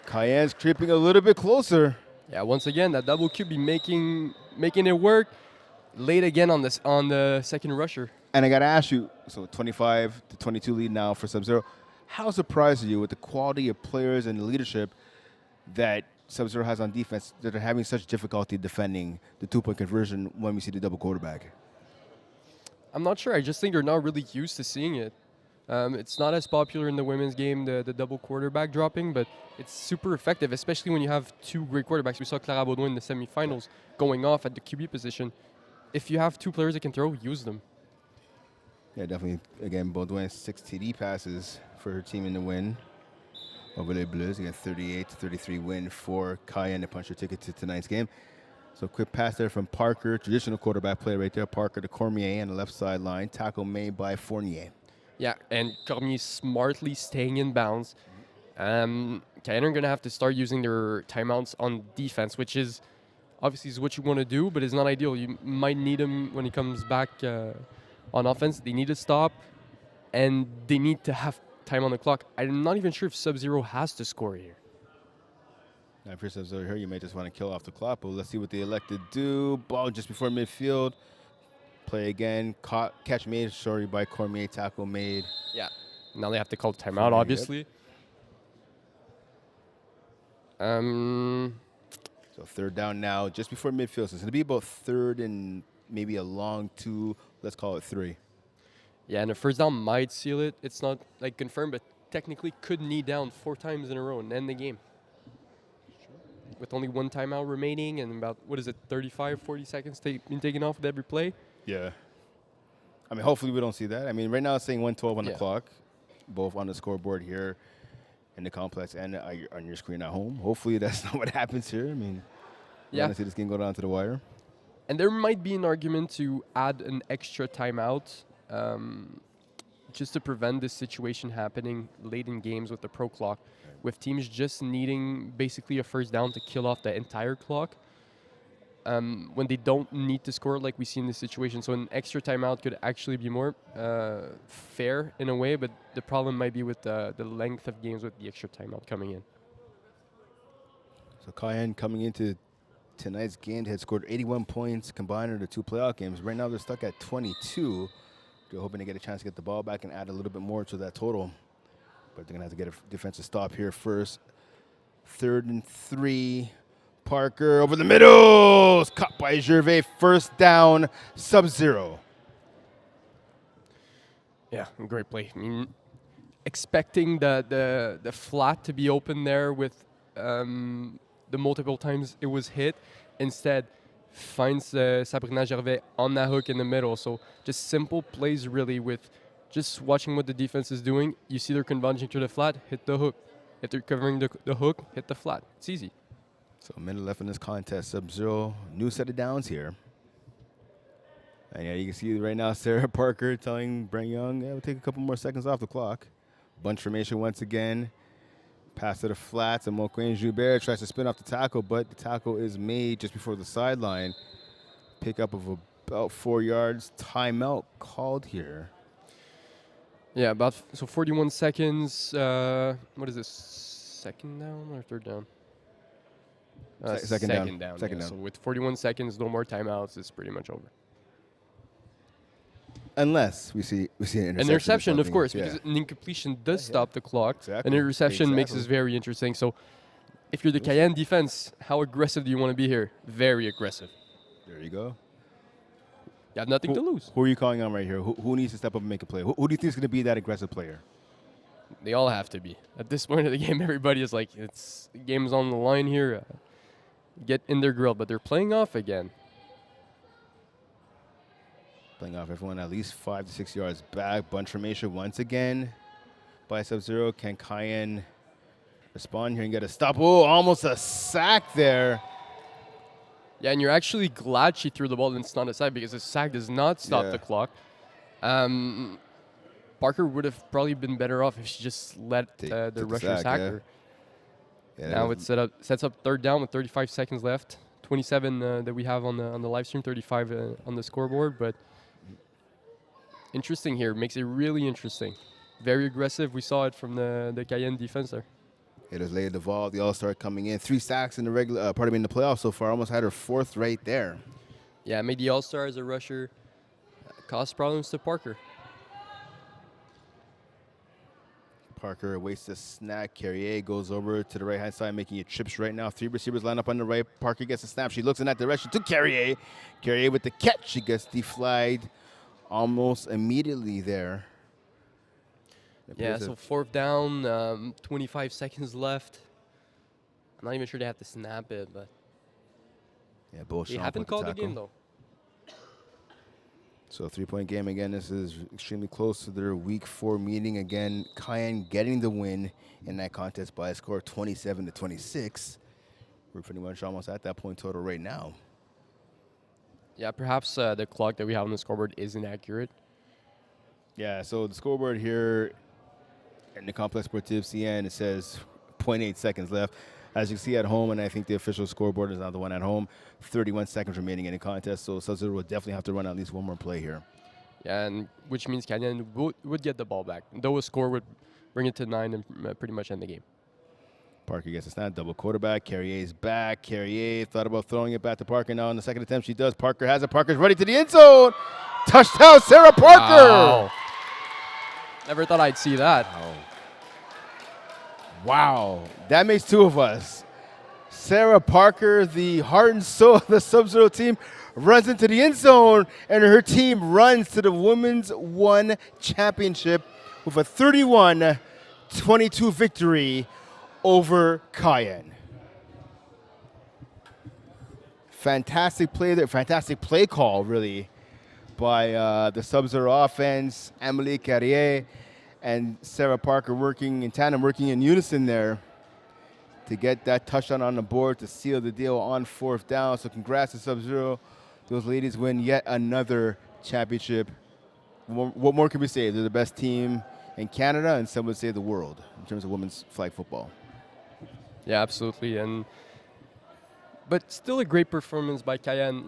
Cayenne's creeping a little bit closer. Yeah, once again, that double QB making it work. Late again on the second rusher. And I got to ask you, so 25 to 22 lead now for Subzero. How surprised are you with the quality of players and leadership that Subzero has on defense that are having such difficulty defending the 2-point conversion when we see the double quarterback? I'm not sure. I just think they're not really used to seeing it. It's not as popular in the women's game, the double quarterback dropping, but it's super effective, especially when you have 2 great quarterbacks. We saw Clara Baudouin in the semifinals going off at the QB position. If you have 2 players that can throw, use them. Yeah, definitely. Again, Baudouin 6 TD passes for her team in the win over Les Bleus. Again, 38-33 win for Cayenne to punch her ticket to tonight's game. So quick pass there from Parker, traditional quarterback play right there. Parker to Cormier on the left sideline. Tackle made by Fournier. Yeah, and Cormier smartly staying in bounds. Cayenne are going to have to start using their timeouts on defense, which is obviously is what you want to do, but it's not ideal. You might need him when he comes back on offense. They need to stop, and they need to have time on the clock. I'm not even sure if Subzero has to score here. Now, if you're Subzero here, you may just want to kill off the clock, but let's see what they elect to do. Ball just before midfield. Play again. Catch made, sorry, by Cormier. Tackle made. Yeah. Now they have to call timeout, obviously. So third down now, just before midfield. So it's going to be about third and maybe a long 2, let's call it 3. Yeah, and the first down might seal it. It's not like confirmed, but technically could knee down 4 times in a row and end the game. With only 1 timeout remaining and about, 35, 40 seconds being taken off with every play. Yeah. I mean, hopefully we don't see that. I mean, right now it's saying 1:12 on the Yeah. clock, both on the scoreboard here in the complex and on your screen at home. Hopefully that's not what happens here. I mean, we Yeah. want to see this game go down to the wire. And there might be an argument to add an extra timeout just to prevent this situation happening late in games with the pro clock, with teams just needing basically a first down to kill off the entire clock when they don't need to score like we see in this situation. So an extra timeout could actually be more fair in a way, but the problem might be with the length of games with the extra timeout coming in. So Cayenne coming into tonight's game had scored 81 points combined in the 2 playoff games. Right now they're stuck at 22. They're hoping to get a chance to get the ball back and add a little bit more to that total. But they're going to have to get a defensive stop here first. 3rd and 3. Parker over the middle. It's caught by Gervais. First down, Subzero. Yeah, great play. I mean, expecting the flat to be open there with the multiple times it was hit, instead finds Sabrina Gervais on that hook in the middle. So just simple plays really with just watching what the defense is doing. You see they're converging to the flat, hit the hook. If they're covering the hook, hit the flat. It's easy. So a minute left in this contest. Subzero, new set of downs here. And yeah, you can see right now Sarah Parker telling Brent Young, yeah, we'll take a couple more seconds off the clock. Bunch formation once again. Pass to the flats, and Moquin Joubert tries to spin off the tackle, but the tackle is made just before the sideline. Pickup of about 4 yards. Timeout called here. Yeah, about 41 seconds. What is this? Second down or third down? Second down. down. Second Yeah. down. So with 41 seconds, no more timeouts. It's pretty much over. Unless we see an interception. An interception, of something. course, Yeah. because an incompletion does stop the clock. Exactly. An interception makes Exactly. this very interesting. So if you're the Cayenne defense, how aggressive do you want to be here? Very aggressive. There you go. You have nothing to lose. Who are you calling on right here? Who needs to step up and make a play? Who do you think is going to be that aggressive player? They all have to be. At this point of the game, everybody is like, the game's on the line here. Get in their grill, but they're playing off again. Playing off everyone at least 5 to 6 yards back. Bunch formation once again by Subzero. Can Cayenne respond here and get a stop? Oh, almost a sack there. Yeah, and you're actually glad she threw the ball and it's not a sack, because a sack does not stop Yeah. the clock. Parker would have probably been better off if she just let Take the the rusher sack, sack yeah. her. Yeah, Now that it sets up third down with 35 seconds left. 27 that we have on the live stream, 35 on the scoreboard. But interesting here, makes it really interesting. Very aggressive. We saw it from the Cayenne defense there. it is Leia Duvall, the All-Star coming in. 3 sacks in the in the playoffs so far. Almost had her 4th right there. Yeah, made the All-Star as a rusher. Caused problems to Parker. Parker waits the snap. Carrier goes over to the right-hand side, making it trips right now. 3 receivers line up on the right. Parker gets a snap. She looks in that direction to Carrier. Carrier with the catch. She gets deflagged almost immediately there. Yeah, so 4th down, 25 seconds left. I'm not even sure they have to snap it, but Yeah, both they strong haven't with called the tackle. game, though. So a 3-point game again. This is extremely close to their Week 4 meeting. Again, Cayenne getting the win in that contest by a score of 27 to 26. We're pretty much almost at that point total right now. Yeah, perhaps the clock that we have on the scoreboard is inaccurate. Yeah, so the scoreboard here in the Complex Sportif CN, it says 0.8 seconds left. As you can see at home, and I think the official scoreboard is not the one at home, 31 seconds remaining in the contest, so Subzero will definitely have to run at least one more play here. Yeah, and which means Cayenne would get the ball back. Though a score would bring it to 9 and pretty much end the game. Parker gets a snap, double quarterback. Carrier's back. Carrier thought about throwing it back to Parker. Now on the second attempt, she does. Parker has it. Parker's ready to the end zone. Touchdown, Sarah Parker. Wow. Never thought I'd see that. Wow. That makes 2 of us. Sarah Parker, the heart and soul of the Subzero team, runs into the end zone, and her team runs to the Women's 1 championship with a 31 22 victory over Cayenne. Fantastic play there, fantastic play call, really, by the Subzero offense, Amelie Carrier and Sarah Parker working in tandem, working in unison there to get that touchdown on the board to seal the deal on 4th down. So congrats to Subzero. Those ladies win yet another championship. What more can we say? They're the best team in Canada, and some would say the world, in terms of women's flag football. Yeah, absolutely. But still a great performance by Cayenne.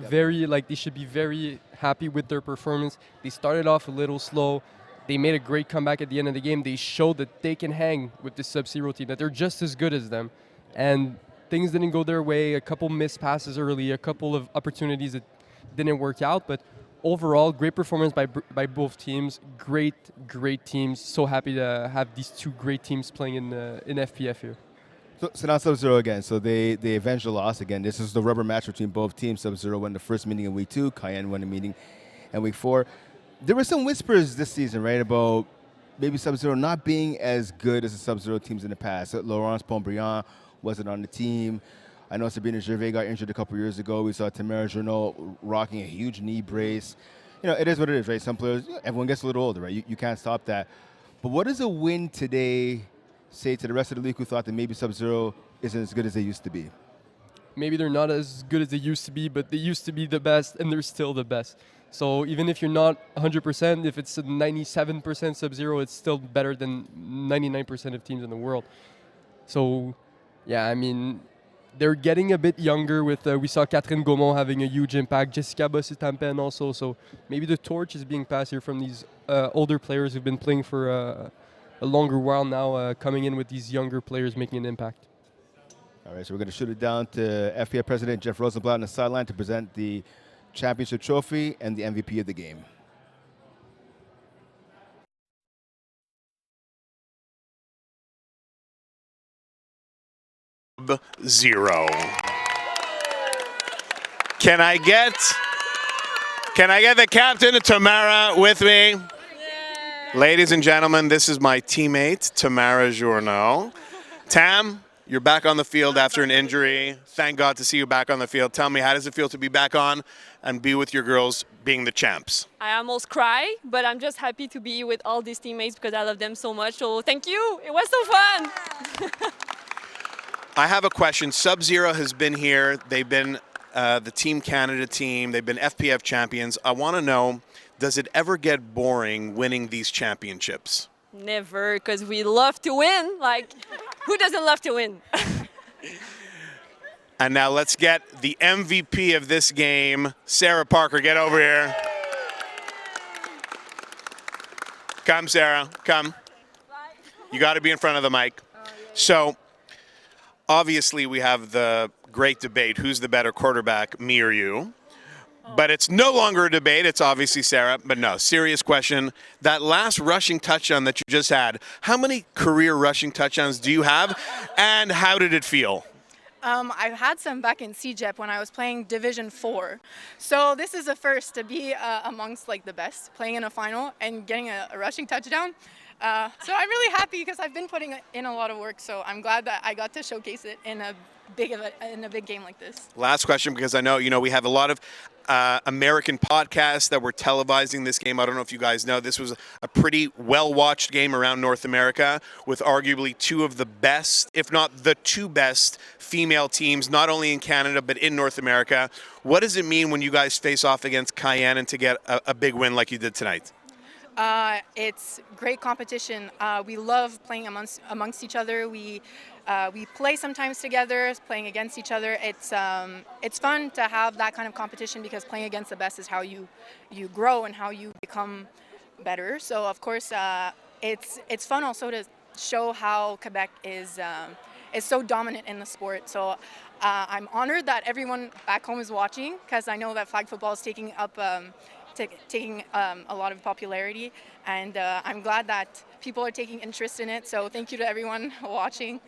They should be very happy with their performance. They started off a little slow. They made a great comeback at the end of the game. They showed that they can hang with the Subzero team, that they're just as good as them. And things didn't go their way. A couple missed passes early, a couple of opportunities that didn't work out. But overall, great performance by both teams. Great teams. So happy to have these two great teams playing in FPF here. So now Subzero again. So they avenged the loss again. This is the rubber match between both teams. Subzero won the first meeting in week 2. Cayenne won the meeting in week 4. There were some whispers this season, right, about maybe Subzero not being as good as the Subzero teams in the past. Laurence Pontbriand wasn't on the team. I know Sabrina Gervais got injured a couple years ago. We saw Tamara Journeau rocking a huge knee brace. It is what it is, right? Some players, everyone gets a little older, right? You can't stop that. But what does a win today say to the rest of the league who thought that maybe Subzero isn't as good as they used to be? Maybe they're not as good as they used to be, but they used to be the best, and they're still the best. So even if you're not 100%, if it's a 97% Subzero, it's still better than 99% of teams in the world. So, yeah, I mean, they're getting a bit younger with, we saw Catherine Gaumont having a huge impact, Jessica Bossé-Tampen also. So maybe the torch is being passed here from these older players who've been playing for a longer while now, coming in with these younger players making an impact. All right, so we're going to shoot it down to FPF President Jeff Rosenblatt on the sideline to present the championship trophy and the MVP of the game. Subzero. Can I get the captain, Tamara, with me? Yeah. Ladies and gentlemen, this is my teammate, Tamara Journeau. Tam, you're back on the field after an injury. Thank God to see you back on the field. Tell me, how does it feel to be back on and be with your girls being the champs? I almost cry, but I'm just happy to be with all these teammates because I love them so much. So thank you. It was so fun. I have a question. Subzero has been here. They've been the Team Canada team. They've been FPF champions. I want to know, does it ever get boring winning these championships? Never, because we love to win. Who doesn't love to win? And now let's get the MVP of this game, Sarah Parker. Get over here. Come, Sarah. Come. You got to be in front of the mic. So, obviously, we have the great debate, who's the better quarterback, me or you? But it's no longer a debate. It's obviously Sarah. But no, serious question. That last rushing touchdown that you just had, how many career rushing touchdowns do you have? And how did it feel? I've had some back in CJEP when I was playing Division 4. So this is a first to be amongst the best, playing in a final and getting a rushing touchdown. So I'm really happy because I've been putting in a lot of work. So I'm glad that I got to showcase it in a big game like this. Last question, because I know we have a lot of American podcasts that were televising this game. I don't know if you guys know, this was a pretty well-watched game around North America with arguably two of the best, if not the two best, female teams, not only in Canada but in North America. What does it mean when you guys face off against Cayenne and to get a big win like you did tonight? It's great competition. We love playing amongst each other. We play sometimes together, playing against each other. It's fun to have that kind of competition because playing against the best is how you grow and how you become better. So of course, it's fun also to show how Quebec is so dominant in the sport. So I'm honored that everyone back home is watching because I know that flag football is taking up. Taking a lot of popularity, and I'm glad that people are taking interest in it. So thank you to everyone watching.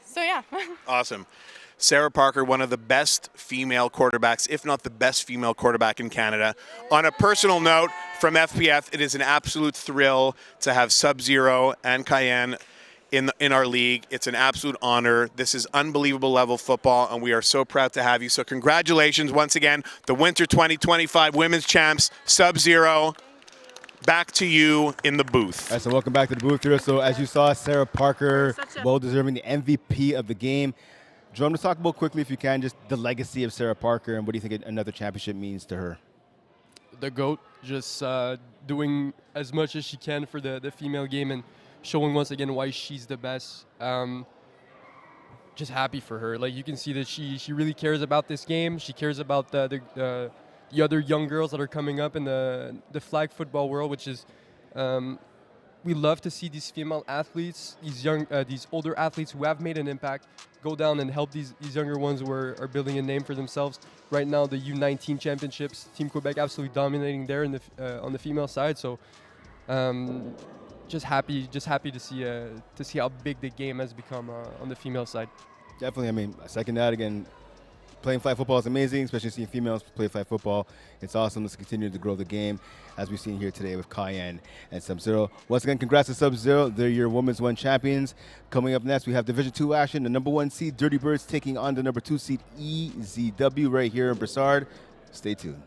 So yeah. Awesome. Sarah Parker, one of the best female quarterbacks, if not the best female quarterback in Canada. On a personal note, from FPF, it is an absolute thrill to have Subzero and Cayenne in our league. It's an absolute honor. This is unbelievable level football, and we are so proud to have you. So congratulations once again, the Winter 2025 Women's Champs, Subzero. Back to you in the booth. All right, so welcome back to the booth here. So as you saw, Sarah Parker, well deserving the MVP of the game. Jerome, let's talk about quickly, if you can, just the legacy of Sarah Parker and what do you think another championship means to her? The GOAT, just doing as much as she can for the female game and showing once again why she's the best. Just happy for her. Like, you can see that she really cares about this game. She cares about the other young girls that are coming up in the flag football world, which is we love to see these female athletes, these older athletes who have made an impact, go down and help these younger ones who are building a name for themselves. Right now, the U19 championships, Team Quebec absolutely dominating there in on the female side. So, just happy to see how big the game has become on the female side. Definitely. I mean, I second that again. Playing flag football is amazing, especially seeing females play flag football. It's awesome. Let's continue to grow the game, as we've seen here today with Cayenne and Subzero. Once again, congrats to Subzero. They're your Women's One champions. Coming up next, we have Division II action. The number 1 seed, Dirty Birds, taking on the number 2 seed, EZW, right here in Brossard. Stay tuned.